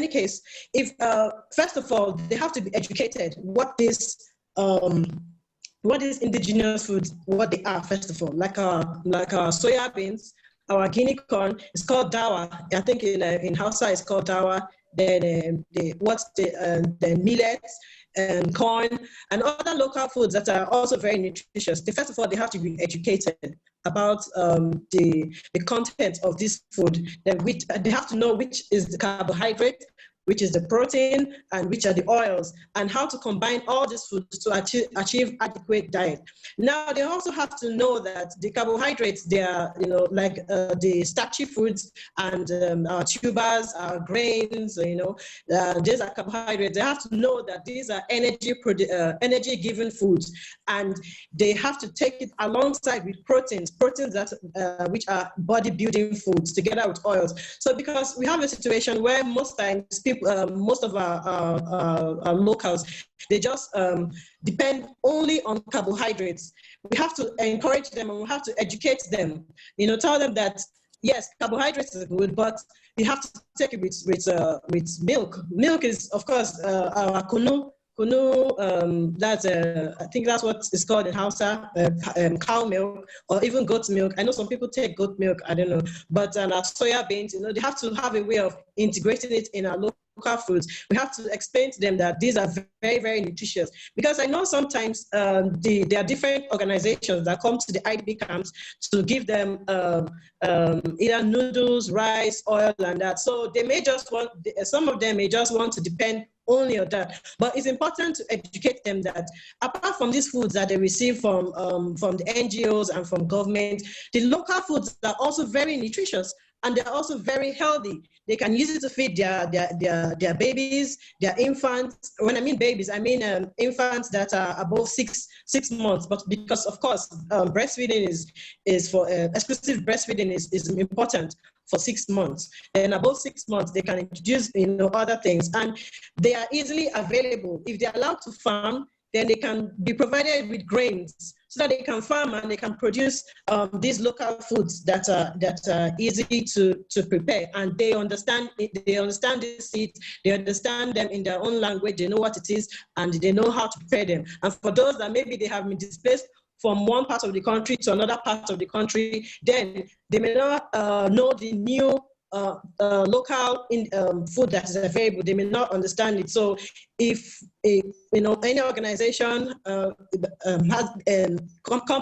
case, if first of all, they have to be educated what is indigenous foods, what they are, first of all, like our soya beans, our guinea corn is called dawa. I think in Hausa it's called dawa. Then the millets and corn and other local foods that are also very nutritious. First of all, they have to be educated about the content of this food. Then they have to know which is the carbohydrate, which is the protein, and which are the oils, and how to combine all these foods to achieve adequate diet. Now, they also have to know that the carbohydrates, they are, like the starchy foods and our tubers, our grains, these are carbohydrates. They have to know that these are energy-given foods, and they have to take it alongside with proteins that which are body-building foods, together with oils. So, because we have a situation where most times people, most of our locals, they just depend only on carbohydrates. We have to encourage them, and we have to educate them. Tell them that yes, carbohydrates are good, but you have to take it with milk. Milk is, of course, our kunu. That's I think that's what it's called in Hausa, cow milk or even goat milk. I know some people take goat milk, I don't know, but our soya beans, they have to have a way of integrating it in our local foods. We have to explain to them that these are very, very nutritious, because I know sometimes there are different organizations that come to the IDP camps to give them either noodles, rice, oil, and that. So they may just want, some of them may just want to depend only on that. But it's important to educate them that apart from these foods that they receive from the NGOs and from government, the local foods are also very nutritious, and they're also very healthy. They can use it to feed their babies, their infants. When I mean babies, I mean infants that are above six months. But because, of course, breastfeeding is for exclusive breastfeeding is important for 6 months. And above 6 months, they can introduce other things, and they are easily available. If they're allowed to farm, then they can be provided with grains so that they can farm and they can produce these local foods that are easy to prepare. And they understand it, they understand these seeds, they understand them in their own language, they know what it is, and they know how to prepare them. And for those that maybe they have been displaced from one part of the country to another part of the country, then they may not know the new local food that is available. They may not understand it. So if any organization comes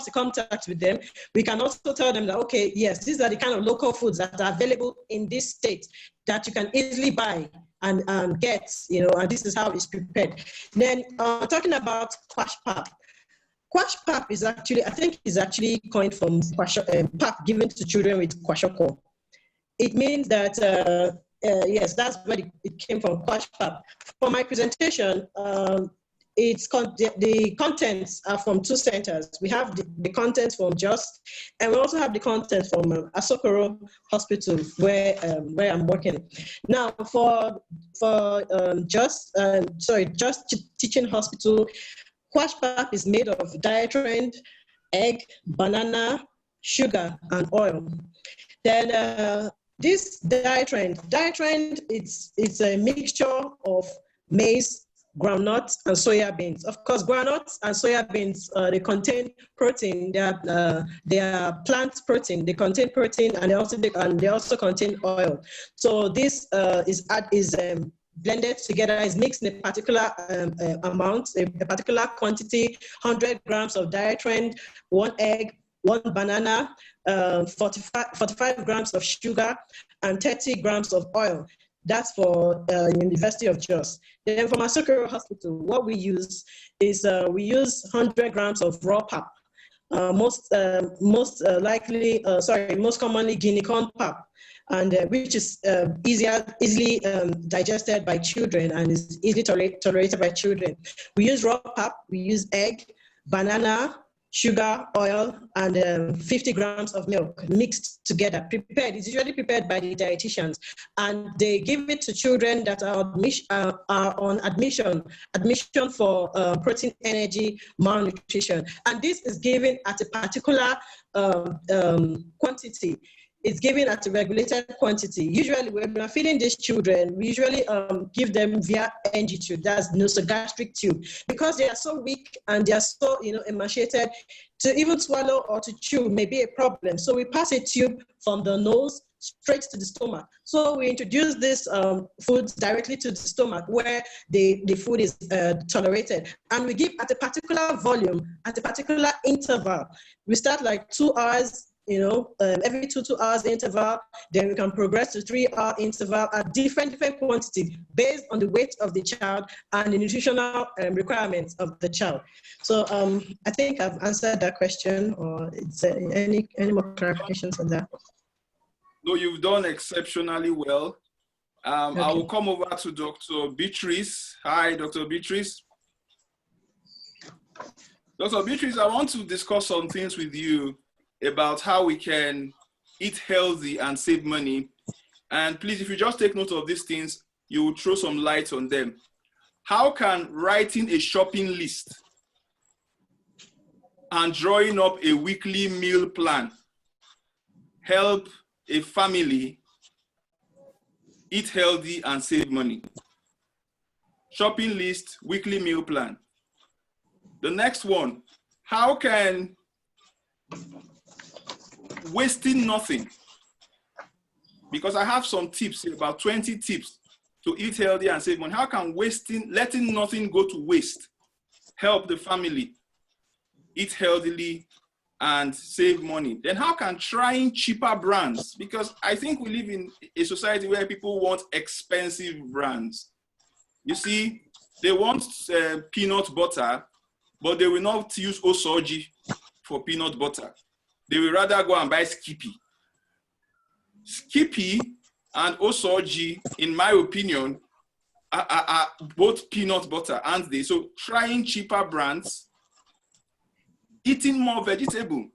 in contact with them, we can also tell them that, okay, yes, these are the kind of local foods that are available in this state that you can easily buy and get, and this is how it's prepared. Then talking about kwash pap. Kwash pap is actually, I think, is actually coined from pap given to children with kwashoko. It means that, yes, that's where it came from, kwash pap. For my presentation, the contents are from 2 centers. We have the contents from JOST, and we also have the contents from Asokoro Hospital, where I'm working. Now, for JOST Teaching Hospital, kwash pap is made of diatrend, egg, banana, sugar, and oil. Then this diatrend, it's a mixture of maize, groundnuts, and soya beans. Of course, groundnuts and soya beans, they contain protein. They are plant protein. They contain protein, and they also contain oil. So this is blended together, is mixed in a particular amount, a particular quantity: 100 grams of diatrend, 1 egg, 1 banana, 45 grams of sugar, and 30 grams of oil. That's for University of Jos. Then for Masokoro Hospital, what we use is we use 100 grams of raw pap. Most commonly guinea corn pap, and which is easily digested by children and is easily tolerated by children. We use raw pap, we use egg, banana, sugar, oil, and 50 grams of milk mixed together. It's usually prepared by the dietitians, and they give it to children that are on admission for protein, energy, malnutrition. And this is given at a particular quantity. It's given at a regulated quantity. Usually, when we're feeding these children, we usually give them via NG tube, that's nasogastric tube, because they are so weak and they are so emaciated. To even swallow or to chew may be a problem. So we pass a tube from the nose straight to the stomach. So we introduce this food directly to the stomach where the food is tolerated. And we give at a particular volume, at a particular interval. We start like 2 hours, every 2 hours interval. Then we can progress to 3-hour interval at different quantity based on the weight of the child and the nutritional requirements of the child. So I think I've answered that question, or is there any more clarifications on that? No, you've done exceptionally well. Okay. I will come over to Dr. Beatrice. Hi, Dr. Beatrice. Dr. Beatrice, I want to discuss some things with you about how we can eat healthy and save money. And please, if you just take note of these things, you will throw some light on them. How can writing a shopping list and drawing up a weekly meal plan help a family eat healthy and save money? Shopping list, weekly meal plan. The next one, how can wasting nothing, because I have some tips here, about 20 tips to eat healthy and save money. How can letting nothing go to waste help the family eat healthily and save money? Then how can trying cheaper brands, because I think we live in a society where people want expensive brands. You see, they want peanut butter, but they will not use Osoji for peanut butter. They will rather go and buy Skippy. Skippy and Osoji, in my opinion, are both peanut butter, aren't they? So trying cheaper brands, eating more vegetable,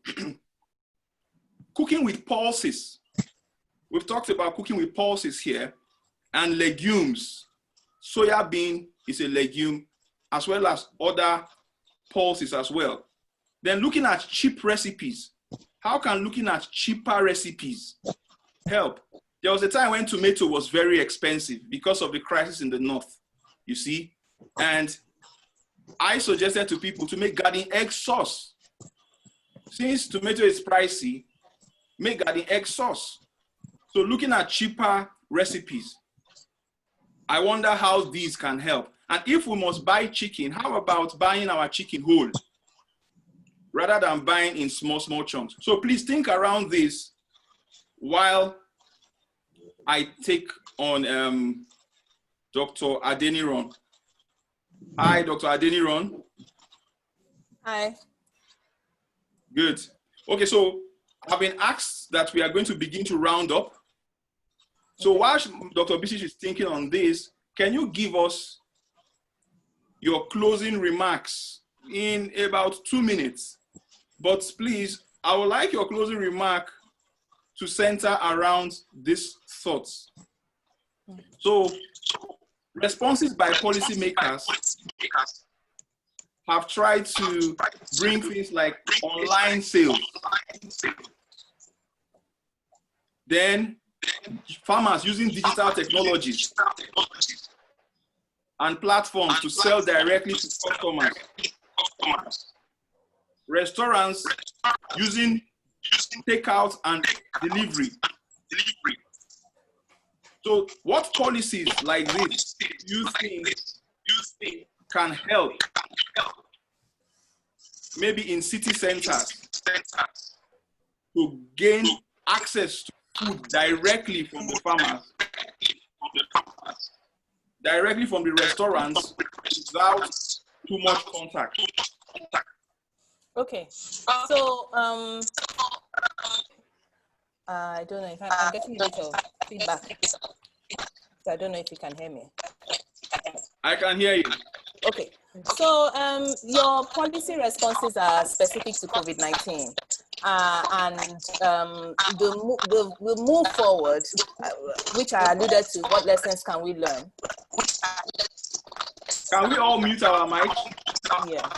cooking with pulses. We've talked about cooking with pulses here, and legumes. Soya bean is a legume, as well as other pulses as well. Then looking at cheap recipes. How can looking at cheaper recipes help? There was a time when tomato was very expensive because of the crisis in the north, you see, and I suggested to people to make garden egg sauce. Since tomato is pricey, make garden egg sauce. So looking at cheaper recipes, I wonder how these can help. And if we must buy chicken, how about buying our chicken whole rather than buying in small chunks? So please think around this while I take on Dr. Adeniran. Hi, Dr. Adeniran. Hi. Good. Okay, so I've been asked that we are going to begin to round up. So while Dr. Beatrice is thinking on this, can you give us your closing remarks in about 2 minutes? But please, I would like your closing remark to center around these thoughts. So, responses by policymakers have tried to bring things like online sales. Then, farmers using digital technologies and platforms to sell directly to customers. Restaurants using takeout and delivery. So what policies like this do you think can help? Maybe in city centers to gain access to food directly from the farmers, directly from the restaurants without too much contact. Okay, so I don't know if I'm getting a bit of feedback, so I don't know if you can hear me. I can hear you. Okay, so your policy responses are specific to COVID-19, and we'll move forward, which I alluded to. What lessons can we learn? Can we all mute our mics? Yeah.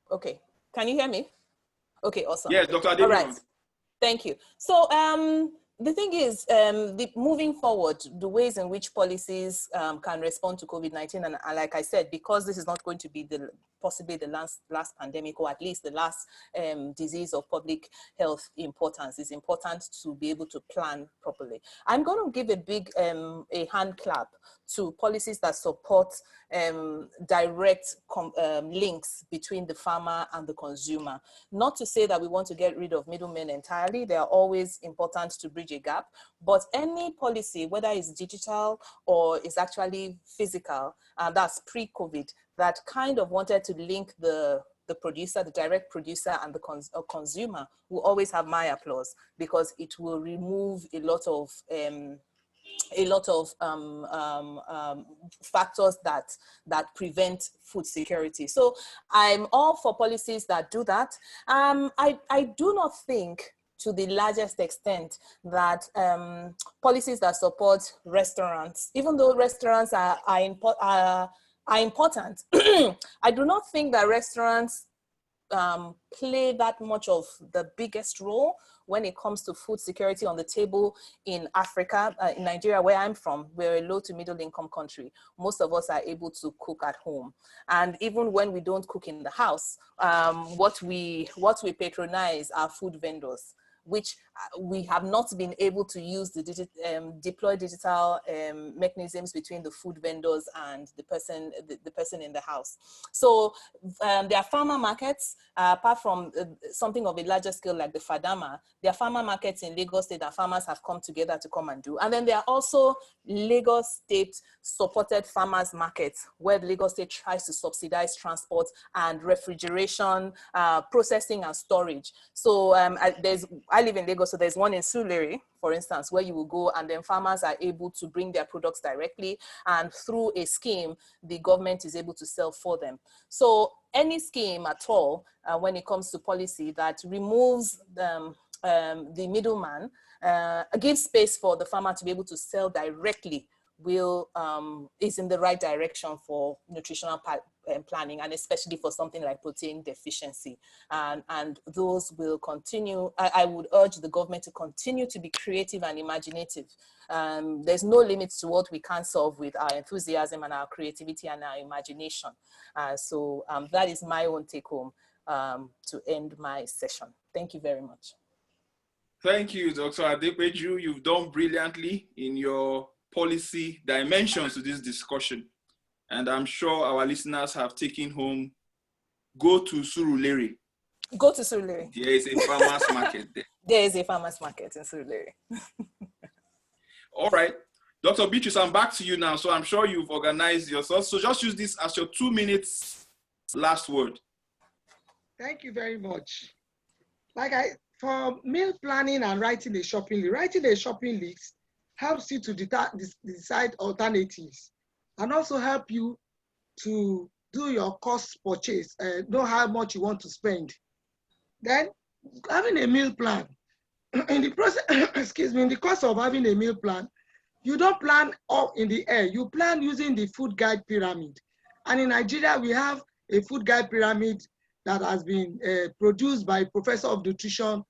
Okay, can you hear me? Okay, awesome. Yes, Dr. Adeniran. All right, thank you. So the thing is, moving forward, the ways in which policies can respond to COVID-19, and like I said, because this is not going to be the possibly the last pandemic, or at least the last disease of public health importance. It's important to be able to plan properly. I'm going to give a big a hand clap to policies that support direct links between the farmer and the consumer. Not to say that we want to get rid of middlemen entirely. They are always important to bridge a gap, but any policy, whether it's digital or is actually physical, that's pre-COVID, that kind of wanted to link the producer, the direct producer, and the consumer, will always have my applause, because it will remove a lot of factors that prevent food security. So I'm all for policies that do that. I do not think, to the largest extent, that policies that support restaurants, even though restaurants are important, I do not think that restaurants play that much of the biggest role when it comes to food security on the table in Africa. In Nigeria, where I'm from, we're a low to middle income country. Most of us are able to cook at home. And even when we don't cook in the house, what we patronize are food vendors, which we have not been able to use the deploy digital mechanisms between the food vendors and the person in the house. So there are farmer markets, apart from something of a larger scale like the Fadama. There are farmer markets in Lagos State that farmers have come together to come and do. And then there are also Lagos State supported farmers markets, where the Lagos State tries to subsidize transport and refrigeration, processing and storage. So I live in Lagos, so there's one in Sulere, for instance, where you will go and then farmers are able to bring their products directly, and through a scheme, the government is able to sell for them. So any scheme at all, when it comes to policy that removes the middleman, gives space for the farmer to be able to sell directly, is in the right direction for nutritional planning, and especially for something like protein deficiency. And those will continue. I would urge the government to continue to be creative and imaginative. There's no limit to what we can solve with our enthusiasm and our creativity and our imagination. So that is my own take home to end my session. Thank you very much. Thank you, Dr. Adepeju. You've done brilliantly in your policy dimensions to this discussion. And I'm sure our listeners have taken home, go to Surulere. Go to Surulere. There is a farmer's market there. There is a farmer's market in Surulere. All right. Dr. Beatrice, I'm back to you now. So I'm sure you've organized yourself. So just use this as your 2 minutes last word. Thank you very much. For meal planning and writing a shopping list helps you to decide alternatives, and also help you to do your cost purchase, know how much you want to spend. Then having a meal plan, in the process, in the course of having a meal plan, you don't plan up in the air, you plan using the food guide pyramid. And in Nigeria, we have a food guide pyramid that has been produced by Professor of Nutrition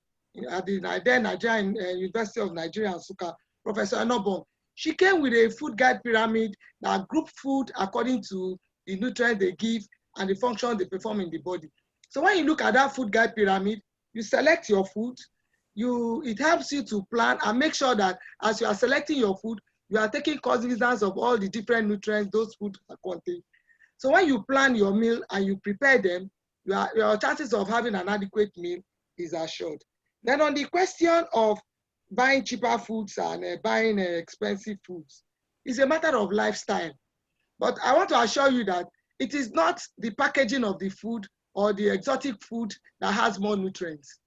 at the Nigerian University of Nigeria, Nsukka, Professor Enobong. She came with a food guide pyramid that group food according to the nutrients they give and the function they perform in the body. So when you look at that food guide pyramid, you select your food, it helps you to plan and make sure that as you are selecting your food, you are taking cognizance of all the different nutrients those foods contain. So when you plan your meal and you prepare them, your chances of having an adequate meal is assured. Then on the question of buying cheaper foods and buying expensive foods, it's a matter of lifestyle. But I want to assure you that it is not the packaging of the food or the exotic food that has more nutrients.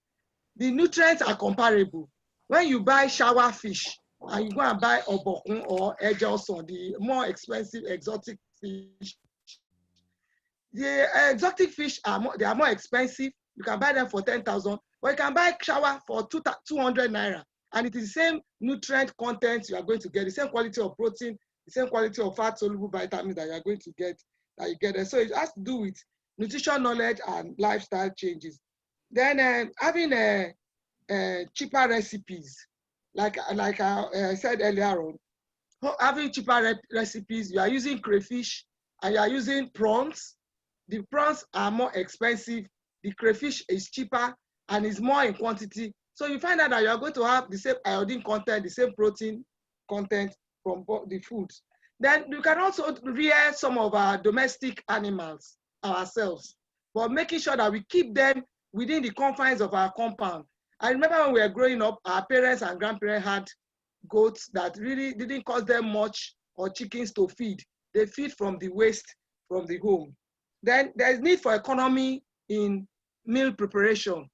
The nutrients are comparable. When you buy shower fish and you go and buy obokun or ejoson, the more expensive exotic fish, the exotic fish are more expensive. You can buy them for 10,000, or you can buy shower for 200 naira. And it is the same nutrient content you are going to get, the same quality of protein, the same quality of fat soluble vitamins that you are going to get, that you get there. So it has to do with nutrition knowledge and lifestyle changes. Then having cheaper recipes, like I said earlier on, having cheaper recipes, you are using crayfish and you are using prawns. The prawns are more expensive, the crayfish is cheaper and is more in quantity. So you find out that you are going to have the same iodine content, the same protein content from the foods. Then you can also rear some of our domestic animals ourselves, but making sure that we keep them within the confines of our compound. I remember when we were growing up, our parents and grandparents had goats that really didn't cost them much, or chickens to feed. They feed from the waste from the home. Then there's need for economy in meal preparation.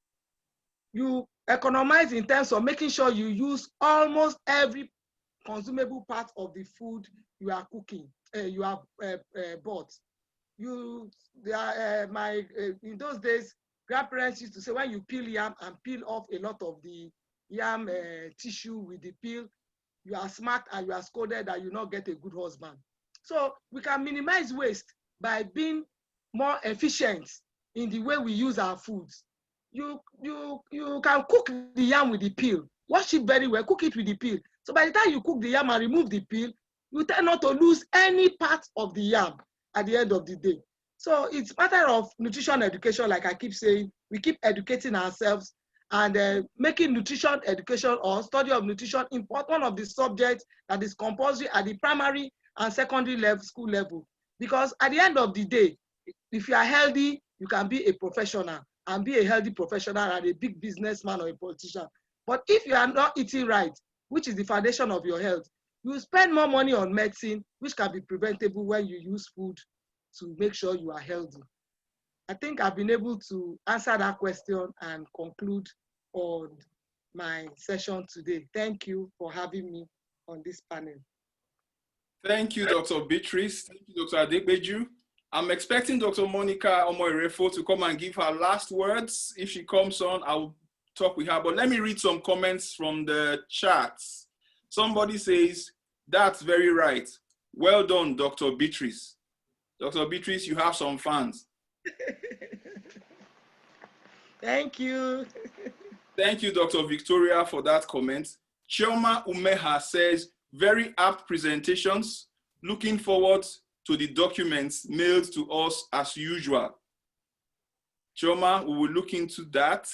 You economize in terms of making sure you use almost every consumable part of the food you are cooking, you have bought. In those days, grandparents used to say, when you peel yam and peel off a lot of the yam tissue with the peel, you are smacked and you are scolded that you not get a good husband. So we can minimize waste by being more efficient in the way we use our foods. You can cook the yam with the peel, wash it very well, cook it with the peel. So by the time you cook the yam and remove the peel, you tend not to lose any part of the yam at the end of the day. So it's a matter of nutrition education, like I keep saying. We keep educating ourselves and making nutrition education or study of nutrition one of the subjects that is compulsory at the primary and secondary level, school level. Because at the end of the day, if you are healthy, you can be a professional and be a healthy professional and a big businessman or a politician. But if you are not eating right, which is the foundation of your health, you spend more money on medicine, which can be preventable when you use food to make sure you are healthy. I think I've been able to answer that question and conclude on my session today. Thank you for having me on this panel. Thank you, Dr. Beatrice. Thank you, Dr. Adebeju. I'm expecting Dr. Monica Omoirefo to come and give her last words. If she comes on, I'll talk with her. But let me read some comments from the chats. Somebody says, that's very right. Well done, Dr. Beatrice. Dr. Beatrice, you have some fans. Thank you. Thank you, Dr. Victoria, for that comment. Chioma Umeha says, very apt presentations. Looking forward to the documents mailed to us as usual. Chioma, we will look into that.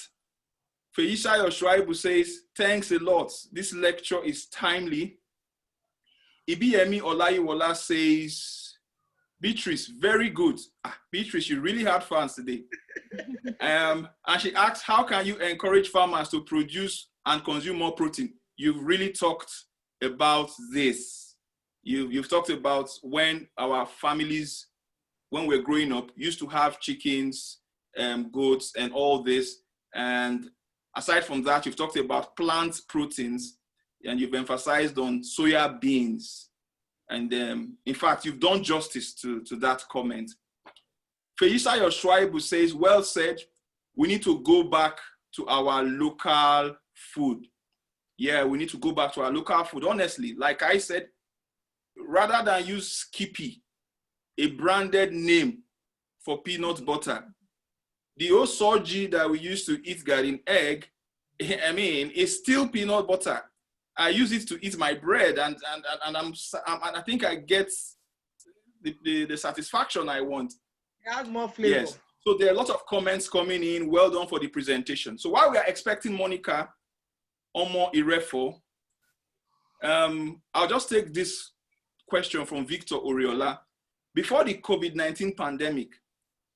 Feisha Yoshwaibu says, thanks a lot. This lecture is timely. Ibiyemi Olayiwola says, Beatrice, very good. Beatrice, you really had fans today. And she asks, how can you encourage farmers to produce and consume more protein? You've really talked about this. You've talked about when our families, when we're growing up, used to have chickens, goats, and all this. And aside from that, you've talked about plant proteins, and you've emphasized on soya beans. And in fact, you've done justice to that comment. Feisa Yoshwaibu says, well said, we need to go back to our local food. Yeah, we need to go back to our local food. Honestly, like I said, rather than use Skippy, a branded name for peanut butter, the old soji that we used to eat garden egg, I mean, it's still peanut butter. I use it to eat my bread, and I think I get the satisfaction I want. It has more flavor. Yes. So there are a lot of comments coming in. Well done for the presentation. So while we are expecting Monica Omoirefo, I'll just take this question from Victor Oriola. Before the COVID-19 pandemic,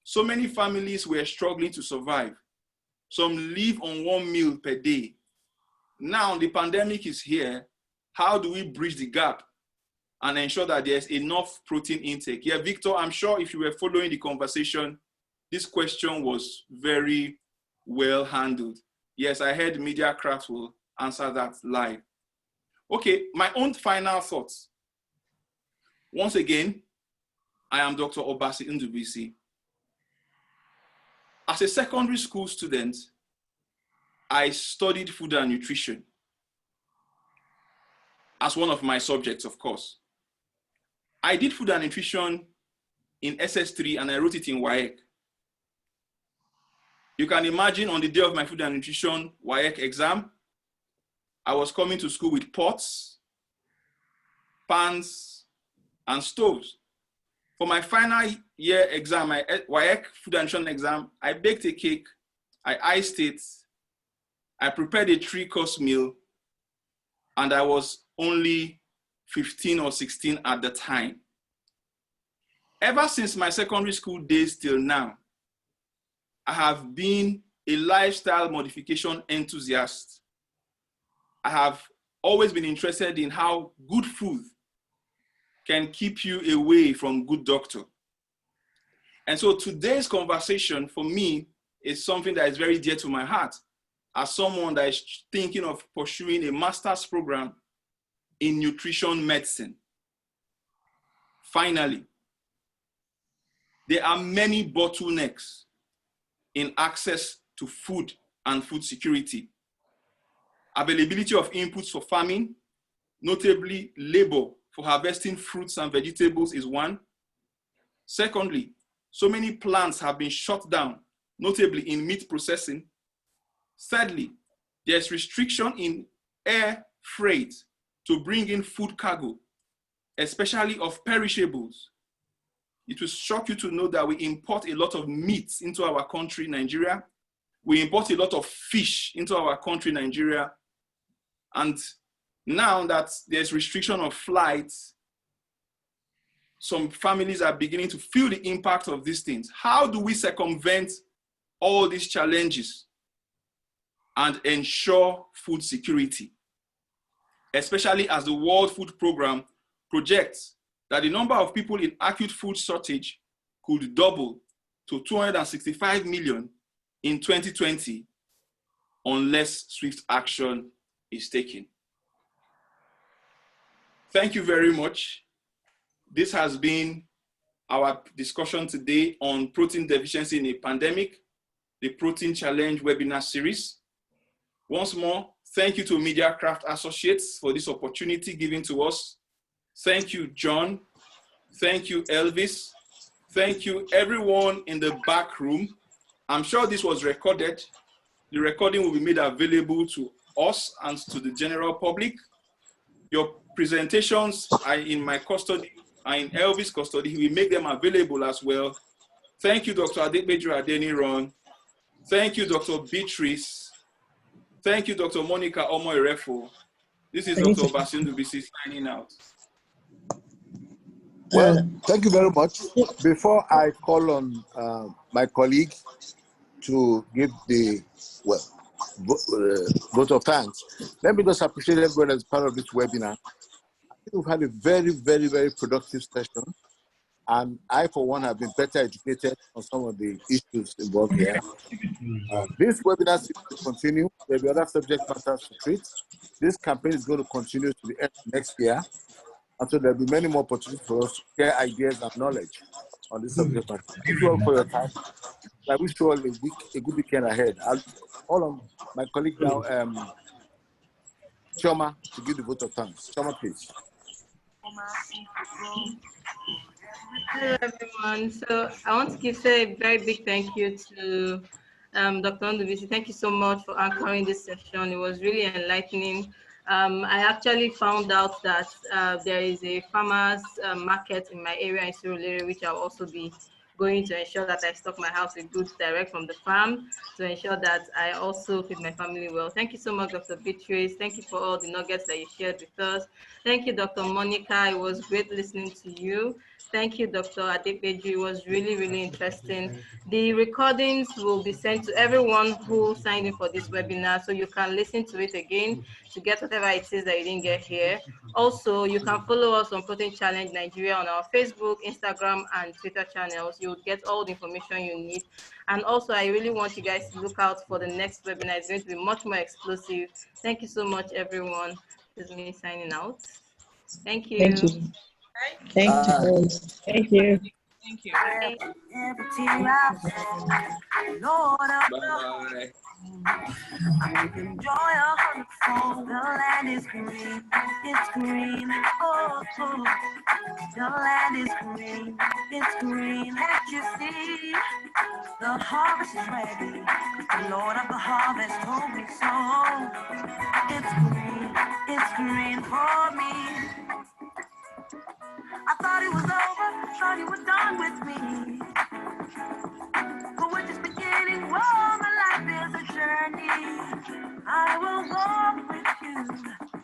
so many families were struggling to survive. Some live on 1 meal per day. Now the pandemic is here. How do we bridge the gap and ensure that there's enough protein intake? Yeah, Victor, I'm sure if you were following the conversation, this question was very well handled. Yes, I heard Media Craft will answer that live. Okay, my own final thoughts. Once again, I am Dr. Obasi Ndubisi. As a secondary school student, I studied food and nutrition as one of my subjects, of course. I did food and nutrition in SS3 and I wrote it in WAEC. You can imagine on the day of my food and nutrition WAEC exam, I was coming to school with pots, pans, and stoves. For my final year exam, my WAEC food and nutrition exam, I baked a cake, I iced it, I prepared a 3-course meal, and I was only 15 or 16 at the time. Ever since my secondary school days till now, I have been a lifestyle modification enthusiast. I have always been interested in how good food can keep you away from good doctor. And so today's conversation for me is something that is very dear to my heart as someone that is thinking of pursuing a master's program in nutrition medicine. Finally, there are many bottlenecks in access to food and food security. Availability of inputs for farming, notably labor for harvesting fruits and vegetables, is one. Secondly, so many plants have been shut down, notably in meat processing. Thirdly, there's restriction in air freight to bring in food cargo, especially of perishables. It will shock you to know that we import a lot of meat into our country, Nigeria. We import a lot of fish into our country, Nigeria. And now that there's restriction of flights, some families are beginning to feel the impact of these things. How do we circumvent all these challenges and ensure food security? Especially as the World Food Programme projects that the number of people in acute food shortage could double to 265 million in 2020 unless swift action is taken. Thank you very much. This has been our discussion today on protein deficiency in a pandemic, the Protein Challenge webinar series. Once more, thank you to MediaCraft Associates for this opportunity given to us. Thank you, John. Thank you, Elvis. Thank you, everyone in the back room. I'm sure this was recorded. The recording will be made available to us and to the general public. Your presentations are in my custody, are in Elvis' custody. He will make them available as well. Thank you, Dr. Adepeju Adeniran. Thank you, Dr. Beatrice. Thank you, Dr. Monica Omoirefo. This is Dr. Basin Dubisi signing out. Well, thank you very much. Before I call on my colleague to give the vote of thanks, let me just appreciate everyone as part of this webinar. I think we've had a very, very, very productive session. And I, for one, have been better educated on some of the issues involved here. This webinar series will continue. There will be other subject matters to treat. This campaign is going to continue to the end of next year. And so there will be many more opportunities for us to share ideas and knowledge on this subject matter. Thank you all for your time. I wish you all a good weekend ahead. I'll call on my colleague now, Choma, to give the vote of thanks. Choma, please. Hello, everyone. So I want to say a very big thank you to Dr. Ndubisi. Thank you so much for anchoring this session. It was really enlightening. I actually found out that there is a farmers market in my area in Surulere, which I'll also be going to ensure that I stock my house with goods direct from the farm to ensure that I also feed my family well. Thank you so much, Dr. Beatrice. Thank you for all the nuggets that you shared with us. Thank you, Dr. Monica. It was great listening to you. Thank you, Dr. Adepeju. It was really, really interesting. The recordings will be sent to everyone who signed in for this webinar, so you can listen to it again to get whatever it is that you didn't get here. Also, you can follow us on Protein Challenge Nigeria on our Facebook, Instagram, and Twitter channels. You'll get all the information you need. And also, I really want you guys to look out for the next webinar. It's going to be much more explosive. Thank you so much, everyone. This is me signing out. Thank you. Thank you. Thank you. Thank you. Thank you. Bye-bye. I can enjoy a hundredfold. The land is green, it's green. Oh, oh. The land is green, it's green. Let you see, the harvest is ready. The Lord of the harvest told me so. It's green for me. I thought it was over. thought you were done with me. But we're just beginning. Whoa, my life is a journey. I will walk with you.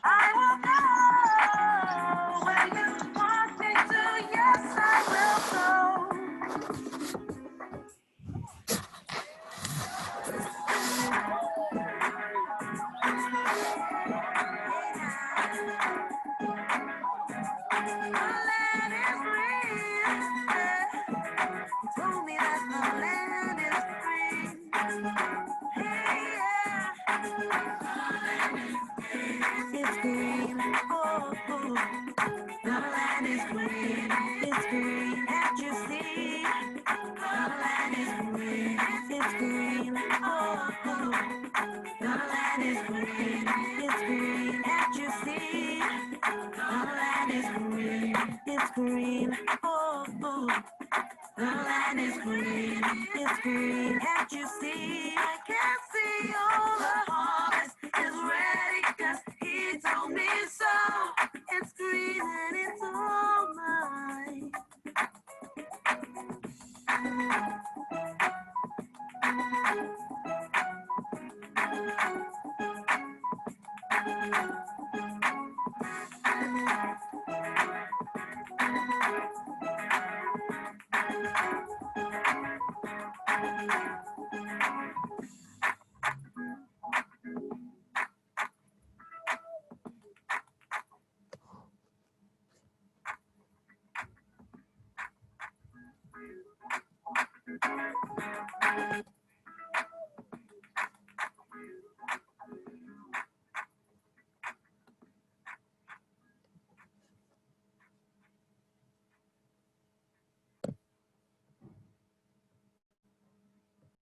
I will go where you want me to. Yes, I will go. The land is green. You told me that the land is green. Hey, yeah. It's green. Oh, oh. The land is green. It's green. Can't you see? The land is green. It's green. Oh, oh. The land is green. It's green. Can't you see? The land is green. It's green. Oh, oh. The land is green. It's green. Can't you see? I can see all the harvest is ready 'cause he told me so. It's green and it's all mine.